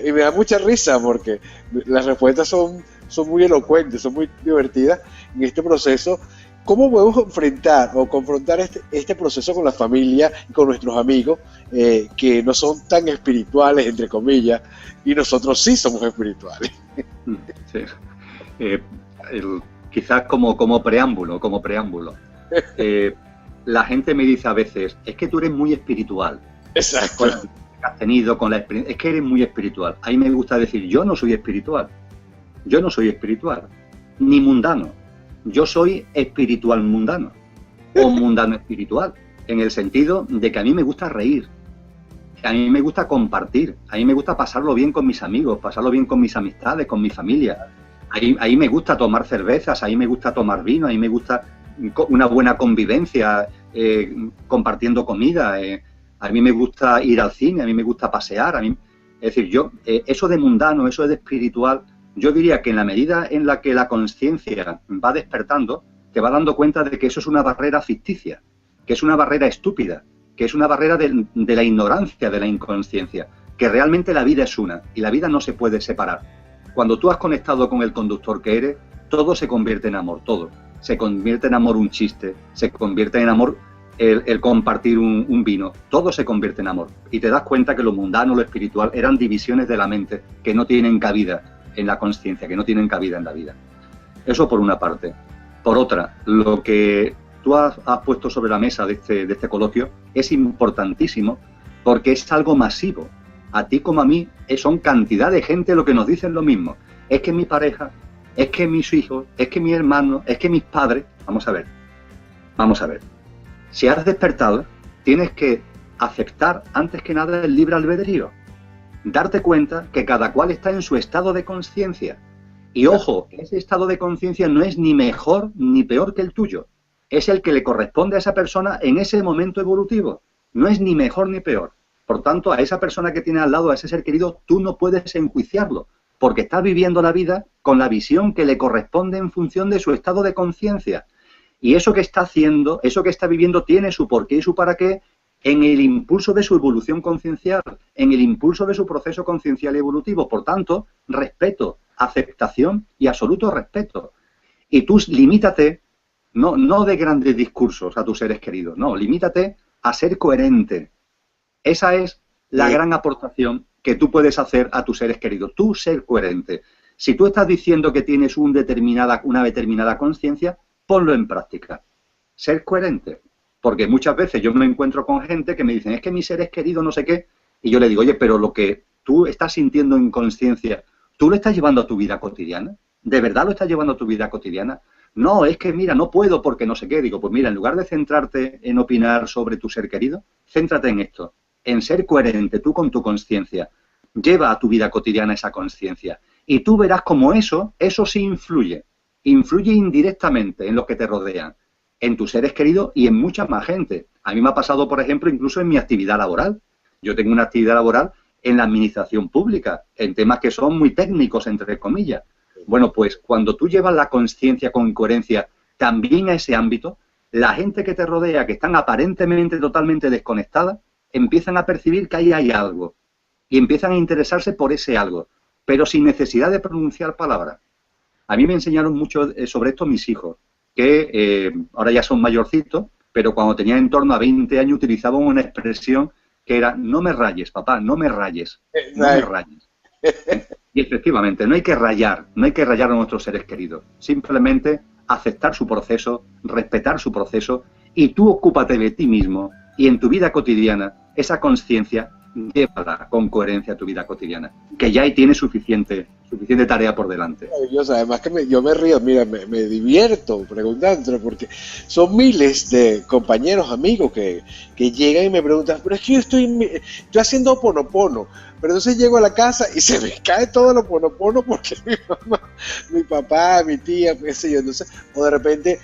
S1: Y me da mucha risa porque las respuestas son muy elocuentes, son muy divertidas en este proceso. ¿Cómo podemos enfrentar o confrontar este proceso con la familia y con nuestros amigos que no son tan espirituales, entre comillas, y nosotros sí somos espirituales?
S2: Sí. Quizás como preámbulo. La gente me dice a veces, es que tú eres muy espiritual.
S1: Exacto.
S2: Con la experiencia que has tenido, con la experiencia, es que eres muy espiritual. A mí me gusta decir, yo no soy espiritual, ni mundano. Yo soy espiritual mundano, o mundano espiritual, en el sentido de que a mí me gusta reír. a mí me gusta compartir, a mí me gusta pasarlo bien con mis amigos, pasarlo bien con mis amistades, con mi familia. Ahí me gusta tomar cervezas, ahí me gusta tomar vino, ahí me gusta una buena convivencia, compartiendo comida. A mí me gusta ir al cine, a mí me gusta pasear. Es decir, eso de mundano, eso de espiritual, yo diría que en la medida en la que la conciencia va despertando, te va dando cuenta de que eso es una barrera ficticia, que es una barrera estúpida, que es una barrera de la ignorancia, de la inconsciencia, que realmente la vida es una y la vida no se puede separar. Cuando tú has conectado con el conductor que eres, todo se convierte en amor, todo. Se convierte en amor un chiste, se convierte en amor el compartir un vino, todo se convierte en amor. Y te das cuenta que lo mundano, lo espiritual, eran divisiones de la mente que no tienen cabida en la conciencia, que no tienen cabida en la vida. Eso por una parte. Por otra, lo que tú has puesto sobre la mesa de este coloquio es importantísimo porque es algo masivo. A ti como a mí son cantidad de gente lo que nos dicen lo mismo. Es que mi pareja, es que mis hijos, es que mi hermano, es que mis padres. Vamos a ver. Si has despertado, tienes que aceptar antes que nada el libre albedrío. Darte cuenta que cada cual está en su estado de conciencia. Y ojo, ese estado de conciencia no es ni mejor ni peor que el tuyo. Es el que le corresponde a esa persona en ese momento evolutivo. No es ni mejor ni peor. Por tanto, a esa persona que tiene al lado, a ese ser querido, tú no puedes enjuiciarlo, porque está viviendo la vida con la visión que le corresponde en función de su estado de conciencia. Y eso que está haciendo, eso que está viviendo, tiene su porqué y su para qué en el impulso de su evolución conciencial, en el impulso de su proceso conciencial y evolutivo. Por tanto, respeto, aceptación y absoluto respeto. Y tú limítate, no de grandes discursos a tus seres queridos, no, limítate a ser coherente. Esa es la gran aportación que tú puedes hacer a tus seres queridos, tú ser coherente. Si tú estás diciendo que tienes una determinada conciencia, ponlo en práctica. Ser coherente. Porque muchas veces yo me encuentro con gente que me dicen, es que mis seres queridos no sé qué, y yo le digo, oye, pero lo que tú estás sintiendo en conciencia, ¿tú lo estás llevando a tu vida cotidiana? ¿De verdad lo estás llevando a tu vida cotidiana? No, es que mira, no puedo porque no sé qué. Digo, pues mira, en lugar de centrarte en opinar sobre tu ser querido, céntrate en esto, en ser coherente tú con tu conciencia. Lleva a tu vida cotidiana esa conciencia y tú verás cómo eso sí influye indirectamente en los que te rodean, en tus seres queridos y en mucha más gente. A mí me ha pasado, por ejemplo, incluso en mi actividad laboral. Yo tengo una actividad laboral en la administración pública, en temas que son muy técnicos, entre comillas. Bueno, pues cuando tú llevas la conciencia con coherencia también a ese ámbito, la gente que te rodea, que están aparentemente totalmente desconectadas, empiezan a percibir que ahí hay algo y empiezan a interesarse por ese algo, pero sin necesidad de pronunciar palabras. A mí me enseñaron mucho sobre esto mis hijos, que ahora ya son mayorcitos, pero cuando tenían en torno a 20 años utilizaban una expresión que era, no me rayes, papá, no me rayes, no me rayes. Y efectivamente, no hay que rayar a nuestros seres queridos, simplemente aceptar su proceso, respetar su proceso, y tú ocúpate de ti mismo, y en tu vida cotidiana, esa conciencia, llévala con coherencia a tu vida cotidiana, que ya ahí tienes suficiente tarea por delante.
S1: Además que yo me río, mira, me divierto preguntándolo, porque son miles de compañeros, amigos que llegan y me preguntan, pero es que yo estoy haciendo Ho'oponopono, pero entonces llego a la casa y se me cae todo el Ho'oponopono porque mi mamá, mi papá, mi tía, qué sé yo, entonces, o de repente,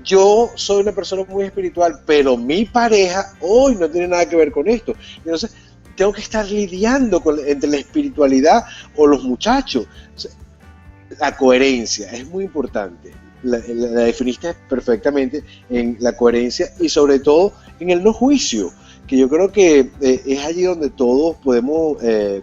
S1: yo soy una persona muy espiritual, pero mi pareja hoy no tiene nada que ver con esto, entonces tengo que estar lidiando entre la espiritualidad o los muchachos. La coherencia es muy importante. La definiste perfectamente en la coherencia y sobre todo en el no juicio, que yo creo que es allí donde todos podemos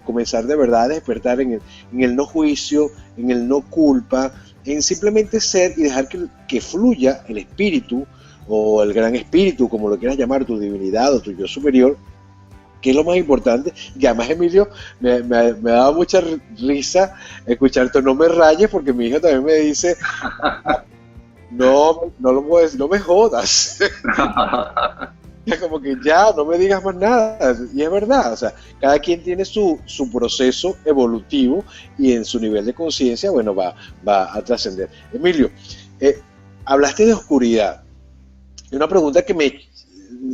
S1: comenzar de verdad a despertar en el no juicio, en el no culpa, en simplemente ser y dejar que fluya el espíritu o el gran espíritu, como lo quieras llamar, tu divinidad o tu yo superior, que es lo más importante. Y además, Emilio, me ha dado mucha risa escucharte no me rayes, porque mi hija también me dice, no lo puedo decir, no me jodas. Como que ya, no me digas más nada. Y es verdad, o sea, cada quien tiene su proceso evolutivo y en su nivel de conciencia, bueno, va a trascender. Emilio, hablaste de oscuridad. Una pregunta que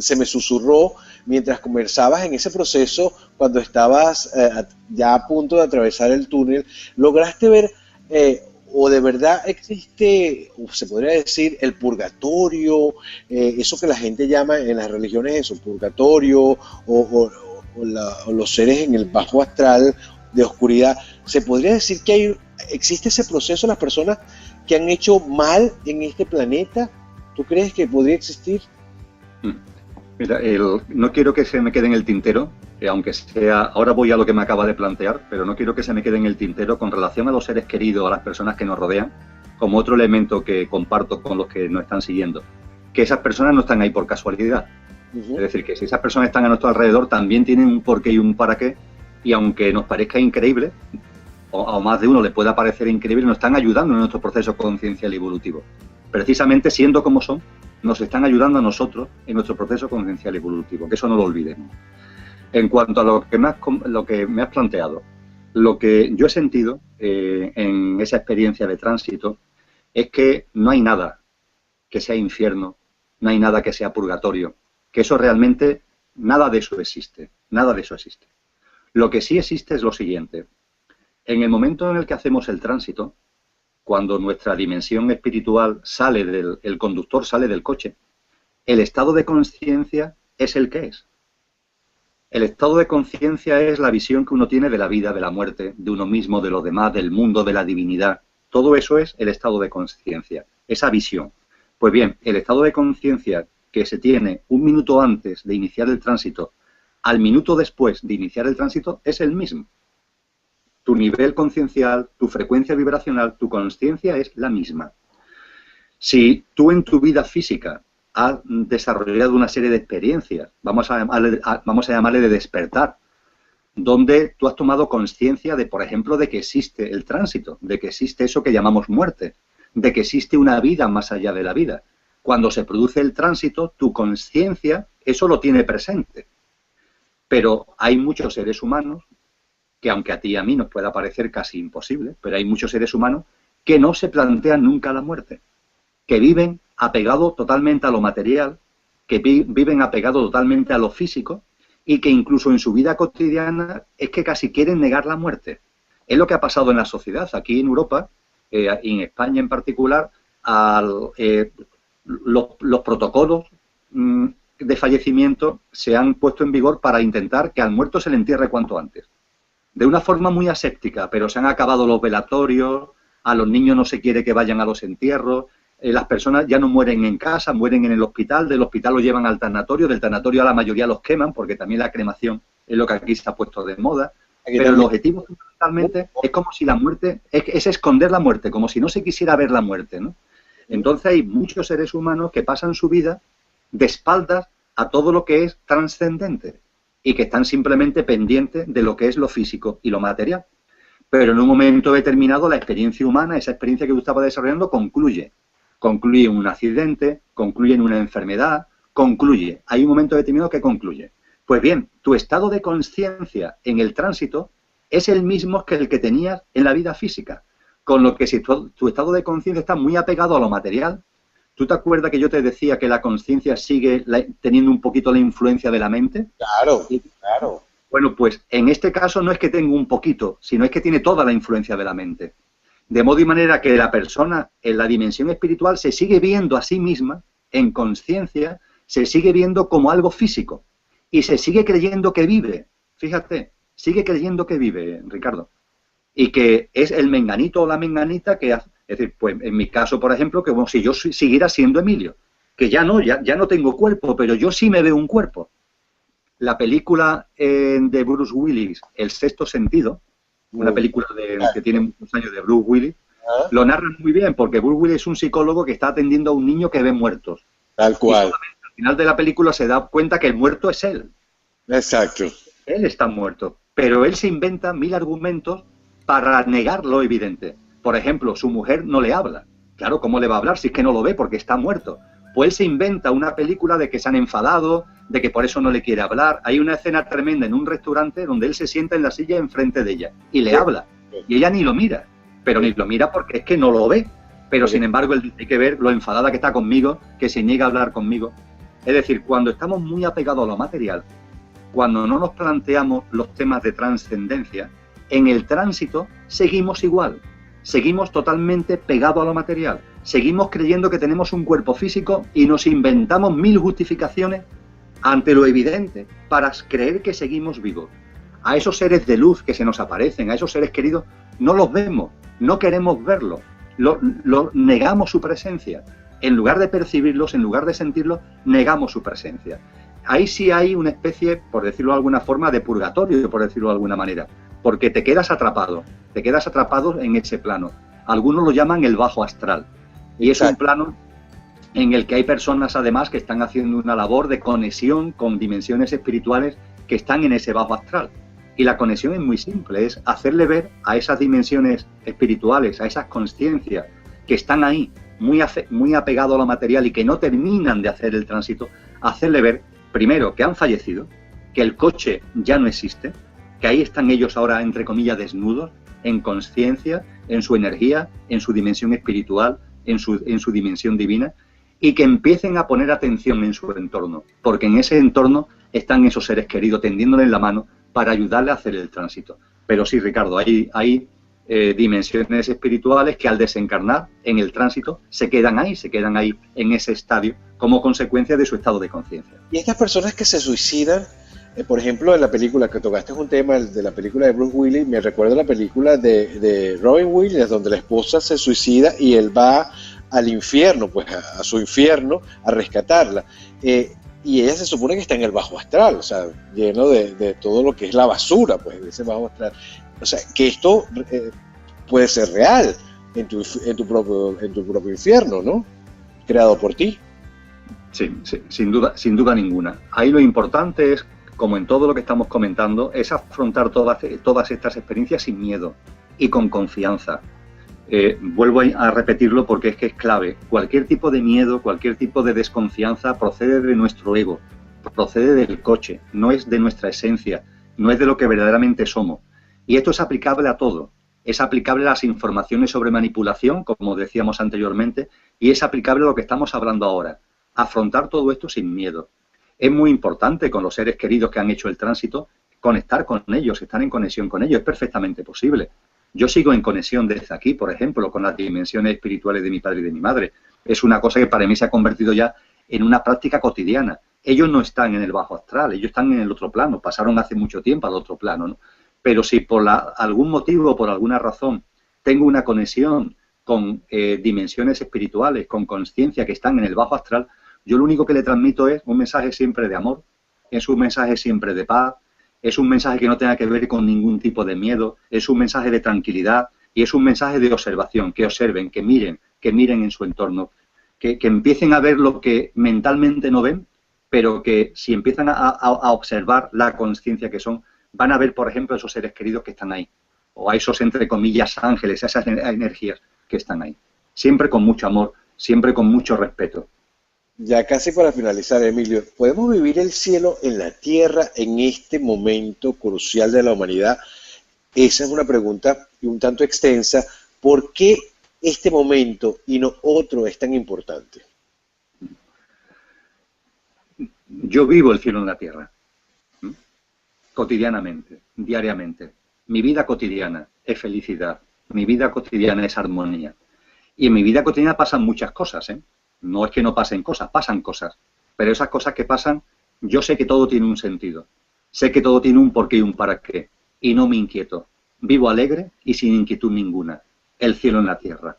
S1: se me susurró mientras conversabas en ese proceso, cuando estabas ya a punto de atravesar el túnel, lograste ver, o de verdad existe, o se podría decir, el purgatorio, eso que la gente llama en las religiones eso, purgatorio, o los seres en el bajo astral de oscuridad. ¿Se podría decir que existe ese proceso en las personas que han hecho mal en este planeta? ¿Tú crees que podría existir?
S2: Mira, no quiero que se me quede en el tintero, aunque sea, ahora voy a lo que me acaba de plantear, pero no quiero que se me quede en el tintero con relación a los seres queridos, a las personas que nos rodean, como otro elemento que comparto con los que nos están siguiendo, que esas personas no están ahí por casualidad. Es decir, que si esas personas están a nuestro alrededor, también tienen un porqué y un para qué, y aunque nos parezca increíble, o a más de uno le pueda parecer increíble, nos están ayudando en nuestro proceso conciencial y evolutivo. Precisamente siendo como son, nos están ayudando a nosotros en nuestro proceso conciencial y evolutivo, que eso no lo olvidemos. En cuanto a lo que me has planteado, lo que yo he sentido en esa experiencia de tránsito es que no hay nada que sea infierno, no hay nada que sea purgatorio, que eso realmente, nada de eso existe, nada de eso existe. Lo que sí existe es lo siguiente: en el momento en el que hacemos el tránsito, cuando nuestra dimensión espiritual sale el conductor sale del coche, el estado de conciencia es el que es. El estado de conciencia es la visión que uno tiene de la vida, de la muerte, de uno mismo, de los demás, del mundo, de la divinidad. Todo eso es el estado de conciencia, esa visión. Pues bien, el estado de conciencia que se tiene un minuto antes de iniciar el tránsito al minuto después de iniciar el tránsito es el mismo. Tu nivel conciencial, tu frecuencia vibracional, tu consciencia es la misma. Si tú en tu vida física has desarrollado una serie de experiencias, vamos a llamarle de despertar, donde tú has tomado conciencia de, por ejemplo, de que existe el tránsito, de que existe eso que llamamos muerte, de que existe una vida más allá de la vida. Cuando se produce el tránsito, tu conciencia eso lo tiene presente. Pero hay muchos seres humanos que, aunque a ti y a mí nos pueda parecer casi imposible, pero hay muchos seres humanos que no se plantean nunca la muerte, que viven apegados totalmente a lo material, que viven apegados totalmente a lo físico y que incluso en su vida cotidiana es que casi quieren negar la muerte. Es lo que ha pasado en la sociedad. Aquí en Europa, y en España en particular, los protocolos de fallecimiento se han puesto en vigor para intentar que al muerto se le entierre cuanto antes. De una forma muy aséptica, pero se han acabado los velatorios, a los niños no se quiere que vayan a los entierros, las personas ya no mueren en casa, mueren en el hospital, del hospital los llevan al tanatorio, del tanatorio a la mayoría los queman, porque también la cremación es lo que aquí se ha puesto de moda, pero el objetivo fundamentalmente es como si la muerte, es esconder la muerte, como si no se quisiera ver la muerte, ¿no? Entonces hay muchos seres humanos que pasan su vida de espaldas a todo lo que es trascendente y que están simplemente pendientes de lo que es lo físico y lo material. Pero en un momento determinado la experiencia humana, esa experiencia que tú estabas desarrollando, concluye en un accidente, concluye en una enfermedad, concluye. Hay un momento determinado que concluye. Pues bien, tu estado de conciencia en el tránsito es el mismo que el que tenías en la vida física. Con lo que si tu estado de conciencia está muy apegado a lo material, ¿tú te acuerdas que yo te decía que la conciencia sigue teniendo un poquito la influencia de la mente?
S1: Claro, claro.
S2: Bueno, pues en este caso no es que tenga un poquito, sino es que tiene toda la influencia de la mente. De modo y manera que la persona en la dimensión espiritual se sigue viendo a sí misma, en conciencia, se sigue viendo como algo físico y se sigue creyendo que vive. Fíjate, sigue creyendo que vive, Ricardo. Y que es el menganito o la menganita que hace. Es decir, pues en mi caso, por ejemplo, que como si yo siguiera siendo Emilio, que ya no tengo cuerpo, pero yo sí me veo un cuerpo. La película de Bruce Willis, El sexto sentido, una película que tiene muchos años de Bruce Willis, lo narran muy bien, porque Bruce Willis es un psicólogo que está atendiendo a un niño que ve muertos.
S1: Tal cual.
S2: Y al final de la película se da cuenta que el muerto es él.
S1: Exacto.
S2: Él está muerto, pero él se inventa 1000 argumentos para negar lo evidente. Por ejemplo, su mujer no le habla. Claro, ¿cómo le va a hablar si es que no lo ve porque está muerto? Pues él se inventa una película de que se han enfadado, de que por eso no le quiere hablar. Hay una escena tremenda en un restaurante donde él se sienta en la silla enfrente de ella y le habla. Y ella ni lo mira, pero ni lo mira porque es que no lo ve. Pero sin embargo, él dice, hay que ver lo enfadada que está conmigo, que se niega a hablar conmigo. Es decir, cuando estamos muy apegados a lo material, cuando no nos planteamos los temas de trascendencia, en el tránsito seguimos igual, seguimos totalmente pegados a lo material, seguimos creyendo que tenemos un cuerpo físico y nos inventamos 1000 justificaciones ante lo evidente para creer que seguimos vivos. A esos seres de luz que se nos aparecen, a esos seres queridos, no los vemos, no queremos verlos, negamos su presencia. En lugar de percibirlos, en lugar de sentirlos, negamos su presencia. Ahí sí hay una especie, por decirlo de alguna forma, de purgatorio, por decirlo de alguna manera, porque te quedas atrapado en ese plano. Algunos lo llaman el bajo astral, y es un plano en el que hay personas además que están haciendo una labor de conexión con dimensiones espirituales que están en ese bajo astral. Y la conexión es muy simple, es hacerle ver a esas dimensiones espirituales, a esas conciencias que están ahí, muy apegados a lo material y que no terminan de hacer el tránsito, hacerle ver, primero, que han fallecido, que el coche ya no existe, que ahí están ellos ahora, entre comillas, desnudos, en conciencia, en su energía, en su dimensión espiritual, en su dimensión divina, y que empiecen a poner atención en su entorno, porque en ese entorno están esos seres queridos tendiéndoles la mano para ayudarle a hacer el tránsito. Pero sí, Ricardo, hay dimensiones espirituales que al desencarnar en el tránsito se quedan ahí en ese estadio como consecuencia de su estado de conciencia.
S1: Y estas personas que se suicidan, por ejemplo, en la película que tocaste un tema, el de la película de Bruce Willis, me recuerda la película de Robin Williams, donde la esposa se suicida y él va al infierno, pues a su infierno, a rescatarla. Y ella se supone que está en el bajo astral, o sea, lleno de todo lo que es la basura, pues, de ese bajo astral. O sea, que esto puede ser real en tu propio infierno, ¿no? Creado por ti.
S2: Sí, sin duda ninguna. Ahí lo importante es, como en todo lo que estamos comentando, es afrontar todas estas experiencias sin miedo y con confianza. Vuelvo a repetirlo porque es que es clave. Cualquier tipo de miedo, cualquier tipo de desconfianza procede de nuestro ego, procede del coche, no es de nuestra esencia, no es de lo que verdaderamente somos. Y esto es aplicable a todo. Es aplicable a las informaciones sobre manipulación, como decíamos anteriormente, y es aplicable a lo que estamos hablando ahora. Afrontar todo esto sin miedo. Es muy importante con los seres queridos que han hecho el tránsito, conectar con ellos, estar en conexión con ellos, es perfectamente posible. Yo sigo en conexión desde aquí, por ejemplo, con las dimensiones espirituales de mi padre y de mi madre. Es una cosa que para mí se ha convertido ya en una práctica cotidiana. Ellos no están en el bajo astral, ellos están en el otro plano, pasaron hace mucho tiempo al otro plano, ¿no? Pero si por algún motivo o por alguna razón tengo una conexión con dimensiones espirituales, con conciencia que están en el bajo astral, yo lo único que le transmito es un mensaje siempre de amor, es un mensaje siempre de paz, es un mensaje que no tenga que ver con ningún tipo de miedo, es un mensaje de tranquilidad y es un mensaje de observación, que observen, que miren en su entorno, que empiecen a ver lo que mentalmente no ven, pero que si empiezan a observar la conciencia que son, van a ver, por ejemplo, esos seres queridos que están ahí, o a esos, entre comillas, ángeles, esas energías que están ahí. Siempre con mucho amor, siempre con mucho respeto.
S1: Ya casi para finalizar, Emilio, ¿podemos vivir el cielo en la tierra en este momento crucial de la humanidad? Esa es una pregunta un tanto extensa. ¿Por qué este momento y no otro es tan importante?
S2: Yo vivo el cielo en la tierra, cotidianamente, diariamente. Mi vida cotidiana es felicidad, mi vida cotidiana es armonía. Y en mi vida cotidiana pasan muchas cosas, ¿eh? No es que no pasen cosas, pasan cosas. Pero esas cosas que pasan, yo sé que todo tiene un sentido. Sé que todo tiene un porqué y un para qué. Y no me inquieto. Vivo alegre y sin inquietud ninguna. El cielo en la tierra.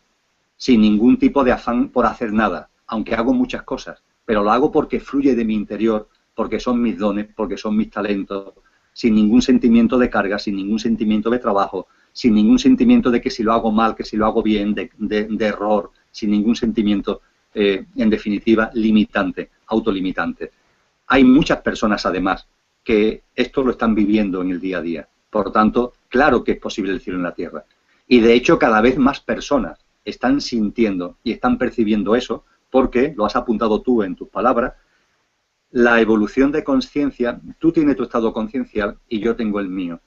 S2: Sin ningún tipo de afán por hacer nada. Aunque hago muchas cosas. Pero lo hago porque fluye de mi interior. Porque son mis dones, porque son mis talentos. Sin ningún sentimiento de carga, sin ningún sentimiento de trabajo. Sin ningún sentimiento de que si lo hago mal, que si lo hago bien, de error. Sin ningún sentimiento... en definitiva, limitante, autolimitante. Hay muchas personas, además, que esto lo están viviendo en el día a día. Por lo tanto, claro que es posible el cielo en la tierra. Y, de hecho, cada vez más personas están sintiendo y están percibiendo eso porque, lo has apuntado tú en tus palabras, la evolución de conciencia, tú tienes tu estado conciencial y yo tengo el mío.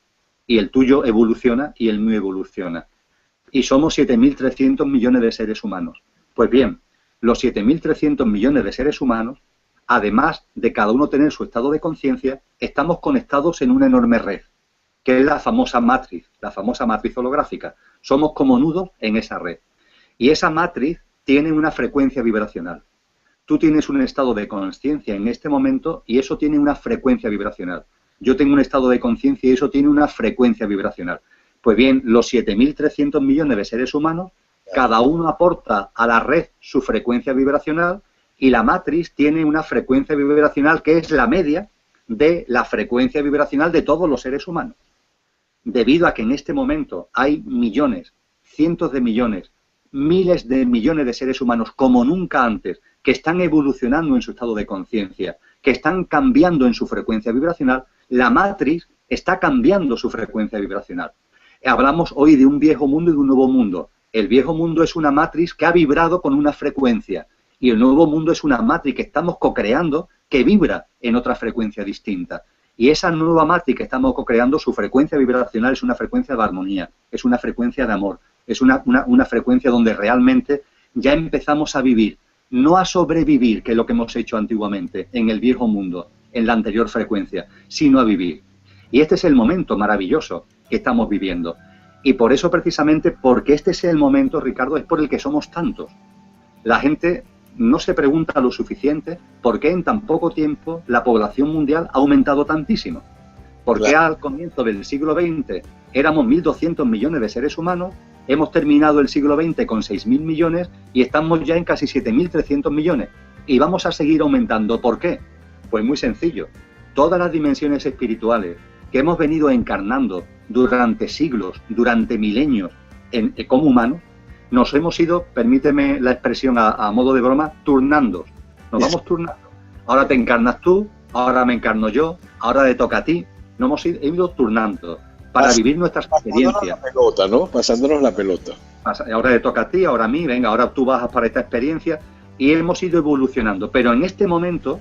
S2: Y el tuyo evoluciona y el mío evoluciona. Y somos 7.300 millones de seres humanos. Pues bien, los 7.300 millones de seres humanos además de cada uno tener su estado de conciencia, estamos conectados en una enorme red, que es la famosa matriz holográfica. Somos como nudos en esa red. Y esa matriz tiene una frecuencia vibracional. Tú tienes un estado de conciencia en este momento y eso tiene una frecuencia vibracional. Yo tengo un estado de conciencia y eso tiene una frecuencia vibracional. Pues bien, los 7.300 millones de seres humanos, cada uno aporta a la red su frecuencia vibracional y la matriz tiene una frecuencia vibracional que es la media de la frecuencia vibracional de todos los seres humanos. Debido a que en este momento hay millones, cientos de millones, miles de millones de seres humanos como nunca antes, que están evolucionando en su estado de conciencia, que están cambiando en su frecuencia vibracional, la matriz está cambiando su frecuencia vibracional. Hablamos hoy de un viejo mundo y de un nuevo mundo. El viejo mundo es una matriz que ha vibrado con una frecuencia y el nuevo mundo es una matriz que estamos co-creando que vibra en otra frecuencia distinta. Y esa nueva matriz que estamos co-creando, su frecuencia vibracional es una frecuencia de armonía, es una frecuencia de amor, es una frecuencia donde realmente ya empezamos a vivir, no a sobrevivir, que es lo que hemos hecho antiguamente en el viejo mundo, en la anterior frecuencia, sino a vivir. Y este es el momento maravilloso que estamos viviendo. Y por eso precisamente, porque este es el momento, Ricardo, es por el que somos tantos. La gente no se pregunta lo suficiente por qué en tan poco tiempo la población mundial ha aumentado tantísimo. ¿Por qué al comienzo del siglo XX éramos 1.200 millones de seres humanos? Hemos terminado el siglo XX con 6.000 millones y estamos ya en casi 7.300 millones. Y vamos a seguir aumentando. ¿Por qué? Pues muy sencillo. Todas las dimensiones espirituales que hemos venido encarnando durante siglos, durante milenios, como humanos, nos hemos ido, permíteme la expresión a modo de broma, turnando. Nos vamos turnando. Ahora te encarnas tú, ahora me encarno yo, ahora te toca a ti. Nos hemos ido turnando para vivir nuestras experiencias.
S1: La pelota, ¿no? Pasándonos la pelota.
S2: Ahora te toca a ti, ahora a mí, venga, ahora tú vas para esta experiencia y hemos ido evolucionando. Pero en este momento,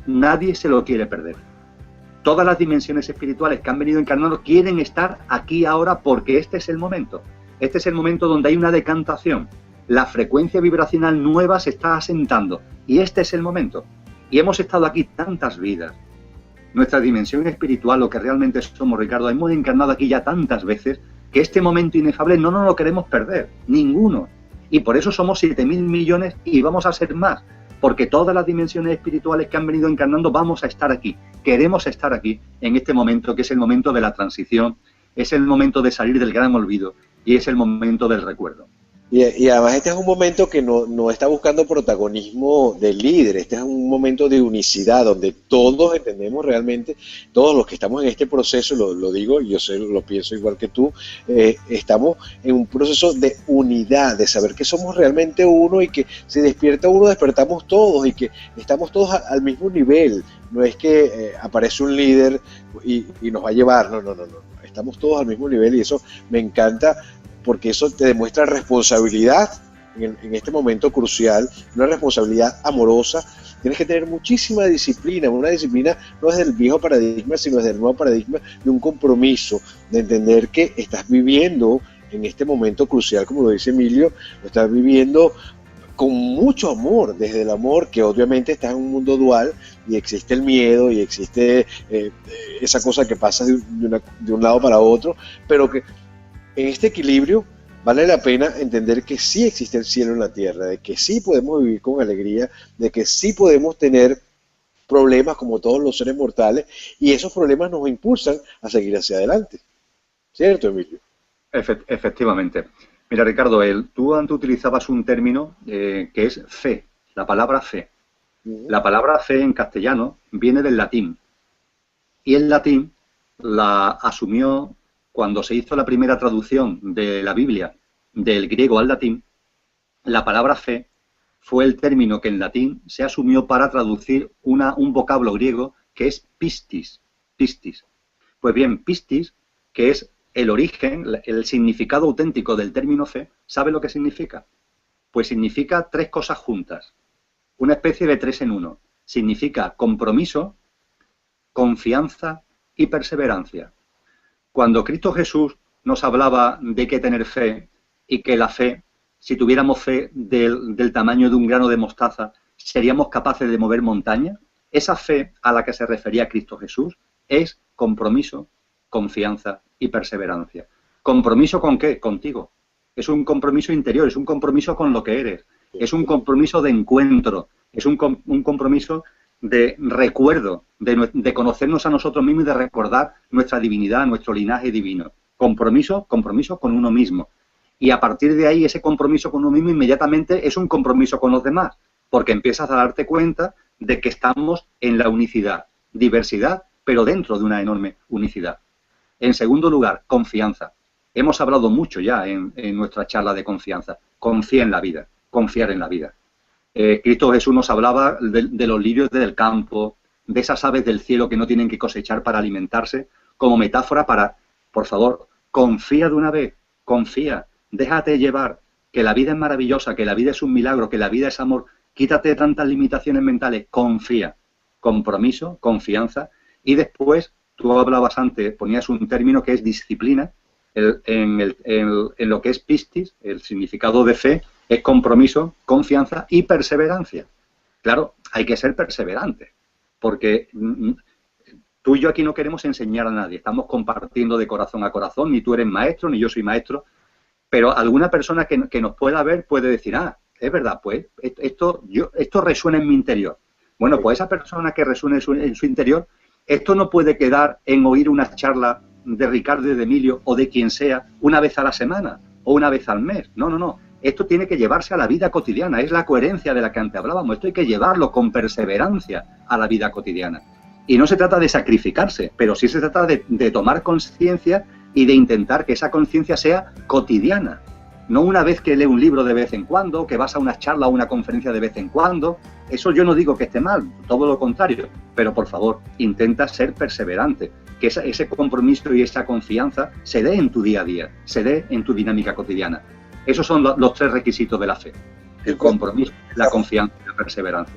S2: nadie se lo quiere perder. Todas las dimensiones espirituales que han venido encarnando quieren estar aquí ahora porque este es el momento. Este es el momento donde hay una decantación. La frecuencia vibracional nueva se está asentando y este es el momento. Y hemos estado aquí tantas vidas. Nuestra dimensión espiritual, lo que realmente somos, Ricardo, hemos encarnado aquí ya tantas veces que este momento inefable no nos lo queremos perder, ninguno. Y por eso somos 7.000 millones y vamos a ser más. Porque todas las dimensiones espirituales que han venido encarnando vamos a estar aquí. Queremos estar aquí en este momento, que es el momento de la transición, es el momento de salir del gran olvido y es el momento del recuerdo.
S1: Y además este es un momento que no está buscando protagonismo del líder, este es un momento de unicidad donde todos entendemos realmente, todos los que estamos en este proceso, lo digo, yo sé, lo pienso igual que tú, estamos en un proceso de unidad, de saber que somos realmente uno y que si despierta uno, despertamos todos y que estamos todos al mismo nivel. No es que aparece un líder y nos va a llevar, no, estamos todos al mismo nivel y eso me encanta, porque eso te demuestra responsabilidad en este momento crucial, una responsabilidad amorosa. Tienes que tener muchísima disciplina, una disciplina no es del viejo paradigma, sino es del nuevo paradigma, de un compromiso, de entender que estás viviendo en este momento crucial, como lo dice Emilio, lo estás viviendo con mucho amor, desde el amor que obviamente estás en un mundo dual y existe el miedo y existe esa cosa que pasa de un lado para otro, pero que en este equilibrio vale la pena entender que sí existe el cielo en la tierra, de que sí podemos vivir con alegría, de que sí podemos tener problemas como todos los seres mortales y esos problemas nos impulsan a seguir hacia adelante. ¿Cierto, Emilio?
S2: Efectivamente. Mira, Ricardo, tú antes utilizabas un término que es fe, la palabra fe. La palabra fe en castellano viene del latín y el latín la asumió cuando se hizo la primera traducción de la Biblia del griego al latín. La palabra fe fue el término que en latín se asumió para traducir un vocablo griego que es pistis. Pistis. Pues bien, pistis, que es el origen, el significado auténtico del término fe, ¿sabe lo que significa? Pues significa tres cosas juntas. Una especie de 3 en 1. Significa compromiso, confianza y perseverancia. Cuando Cristo Jesús nos hablaba de que tener fe y que la fe, si tuviéramos fe del tamaño de un grano de mostaza, seríamos capaces de mover montañas. Esa fe a la que se refería Cristo Jesús es compromiso, confianza y perseverancia. ¿Compromiso con qué? Contigo. Es un compromiso interior, es un compromiso con lo que eres, es un compromiso de encuentro, es un compromiso de recuerdo, de conocernos a nosotros mismos y de recordar nuestra divinidad, nuestro linaje divino. Compromiso con uno mismo. Y a partir de ahí, ese compromiso con uno mismo inmediatamente es un compromiso con los demás, porque empiezas a darte cuenta de que estamos en la unicidad, diversidad, pero dentro de una enorme unicidad. En segundo lugar, confianza. Hemos hablado mucho ya en nuestra charla de confianza. Confía en la vida, confiar en la vida. Cristo Jesús nos hablaba de los lirios del campo, de esas aves del cielo que no tienen que cosechar para alimentarse, como metáfora para, por favor, confía de una vez, confía, déjate llevar, que la vida es maravillosa, que la vida es un milagro, que la vida es amor, quítate tantas limitaciones mentales, confía, compromiso, confianza, y después, tú hablabas antes, ponías un término que es disciplina, en lo que es pistis, el significado de fe, es compromiso, confianza y perseverancia. Claro, hay que ser perseverante, porque tú y yo aquí no queremos enseñar a nadie, estamos compartiendo de corazón a corazón, ni tú eres maestro, ni yo soy maestro, pero alguna persona que nos pueda ver puede decir, ah, es verdad, pues esto resuena en mi interior. Bueno, pues esa persona que resuena en su interior, esto no puede quedar en oír una charla de Ricardo y de Emilio o de quien sea una vez a la semana o una vez al mes. No, no, no. Esto tiene que llevarse a la vida cotidiana. Es la coherencia de la que antes hablábamos. Esto hay que llevarlo con perseverancia a la vida cotidiana. Y no se trata de sacrificarse, pero sí se trata de tomar conciencia y de intentar que esa conciencia sea cotidiana. No una vez que lee un libro de vez en cuando, que vas a una charla o una conferencia de vez en cuando. Eso yo no digo que esté mal, todo lo contrario. Pero por favor, intenta ser perseverante. Que ese compromiso y esa confianza se dé en tu día a día, se dé en tu dinámica cotidiana. Esos son los tres requisitos de la fe. El compromiso, la confianza y la perseverancia.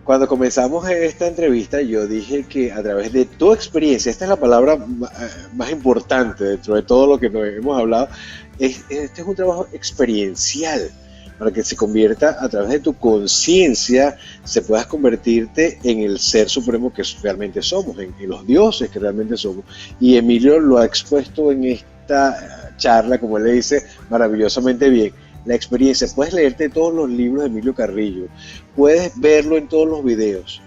S1: Cuando comenzamos esta entrevista, yo dije que a través de tu experiencia, esta es la palabra más importante dentro de todo lo que nos hemos hablado, este es un trabajo experiencial, para que se convierta a través de tu conciencia, se puedas convertirte en el ser supremo que realmente somos, en los dioses que realmente somos. Y Emilio lo ha expuesto en esta charla, como él le dice, maravillosamente bien. La experiencia, puedes leerte todos los libros de Emilio Carrillo, puedes verlo en todos los videos,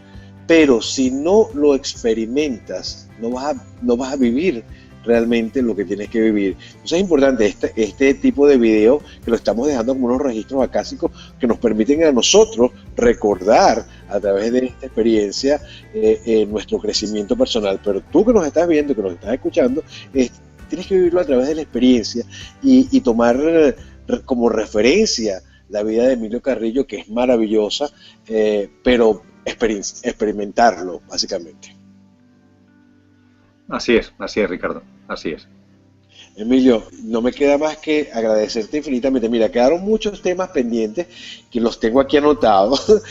S1: pero si no lo experimentas, no vas a vivir realmente lo que tienes que vivir. Entonces es importante este tipo de video que lo estamos dejando como unos registros acásicos que nos permiten a nosotros recordar a través de esta experiencia nuestro crecimiento personal. Pero tú que nos estás viendo, que nos estás escuchando, tienes que vivirlo a través de la experiencia y tomar como referencia la vida de Emilio Carrillo, que es maravillosa, pero experimentarlo, básicamente.
S2: Así es, Ricardo, así es.
S1: Emilio, no me queda más que agradecerte infinitamente. Mira, quedaron muchos temas pendientes que los tengo aquí anotados,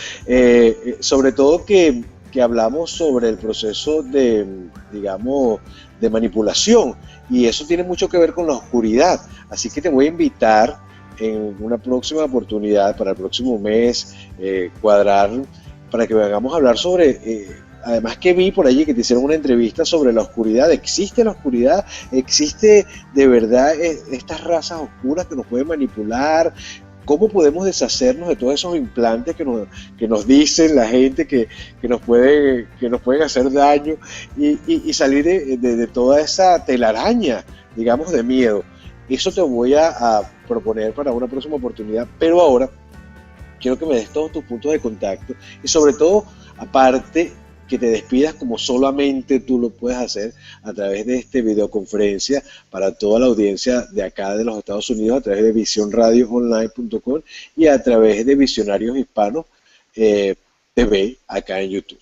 S1: sobre todo que hablamos sobre el proceso de, digamos, de manipulación, y eso tiene mucho que ver con la oscuridad, así que te voy a invitar en una próxima oportunidad, para el próximo mes, cuadrar para que vengamos a hablar sobre, además que vi por allí que te hicieron una entrevista sobre la oscuridad. ¿Existe la oscuridad? ¿Existe de verdad estas razas oscuras que nos pueden manipular? ¿Cómo podemos deshacernos de todos esos implantes que nos dicen la gente que nos pueden hacer daño y salir de toda esa telaraña, digamos, de miedo? Eso te voy a proponer para una próxima oportunidad, pero ahora quiero que me des todos tus puntos de contacto y sobre todo, aparte, que te despidas como solamente tú lo puedes hacer a través de esta videoconferencia para toda la audiencia de acá de los Estados Unidos, a través de visionradioonline.com y a través de Visionarios Hispanos TV acá en YouTube.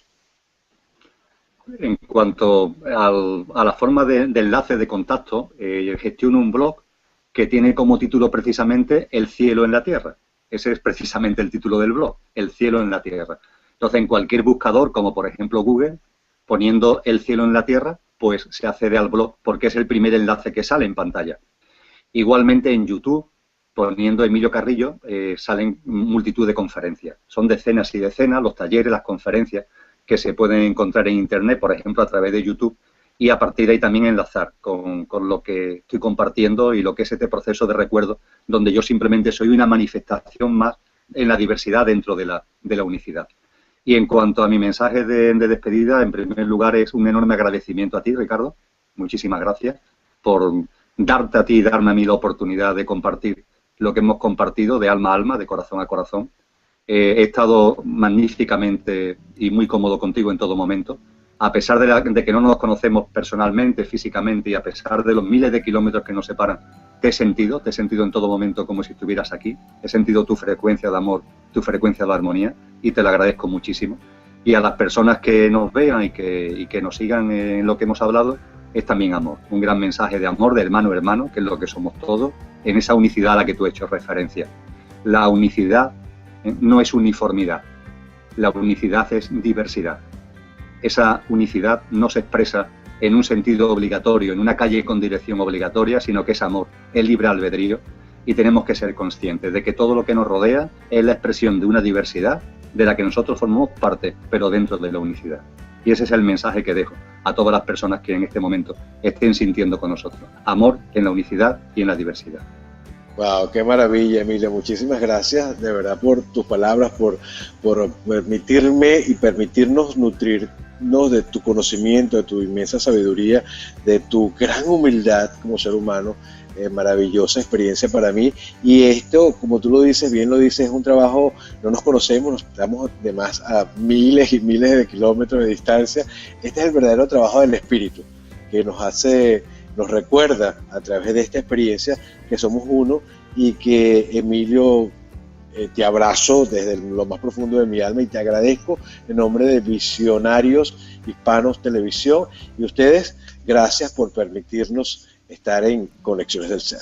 S2: En cuanto a la forma de enlace de contacto, gestiono un blog que tiene como título precisamente El cielo en la tierra. Ese es precisamente el título del blog, El cielo en la tierra. Entonces, en cualquier buscador, como por ejemplo Google, poniendo El cielo en la tierra, pues se accede al blog porque es el primer enlace que sale en pantalla. Igualmente en YouTube poniendo Emilio Carrillo, salen multitud de conferencias. Son decenas y decenas los talleres, las conferencias que se pueden encontrar en Internet, por ejemplo, a través de YouTube, y a partir de ahí también enlazar con lo que estoy compartiendo y lo que es este proceso de recuerdo, donde yo simplemente soy una manifestación más en la diversidad dentro de la unicidad. Y en cuanto a mi mensaje de despedida, en primer lugar es un enorme agradecimiento a ti, Ricardo. Muchísimas gracias por darte a ti y darme a mí la oportunidad de compartir lo que hemos compartido de alma a alma, de corazón a corazón. He estado magníficamente y muy cómodo contigo en todo momento. A pesar de que no nos conocemos personalmente, físicamente, y a pesar de los miles de kilómetros que nos separan, te he sentido en todo momento como si estuvieras aquí. He sentido tu frecuencia de amor, tu frecuencia de armonía, y te lo agradezco muchísimo. Y a las personas que nos vean y que nos sigan en lo que hemos hablado, es también amor. Un gran mensaje de amor, de hermano a hermano, que es lo que somos todos, en esa unicidad a la que tú has hecho referencia. La unicidad no es uniformidad, la unicidad es diversidad. Esa unicidad no se expresa en un sentido obligatorio, en una calle con dirección obligatoria, sino que es amor, es libre albedrío, y tenemos que ser conscientes de que todo lo que nos rodea es la expresión de una diversidad de la que nosotros formamos parte, pero dentro de la unicidad. Y ese es el mensaje que dejo a todas las personas que en este momento estén sintiendo con nosotros. Amor en la unicidad y en la diversidad.
S1: Wow, qué maravilla, Emilio. Muchísimas gracias de verdad por tus palabras, por permitirme y permitirnos nutrirnos de tu conocimiento, de tu inmensa sabiduría, de tu gran humildad como ser humano. Maravillosa experiencia para mí. Y esto, como tú lo dices, bien lo dices, es un trabajo, no nos conocemos, nos estamos de más a miles y miles de kilómetros de distancia. Este es el verdadero trabajo del espíritu, que nos recuerda a través de esta experiencia que somos uno, y que, Emilio, te abrazo desde lo más profundo de mi alma y te agradezco en nombre de Visionarios Hispanos Televisión, y ustedes, gracias por permitirnos estar en Conexiones del Ser.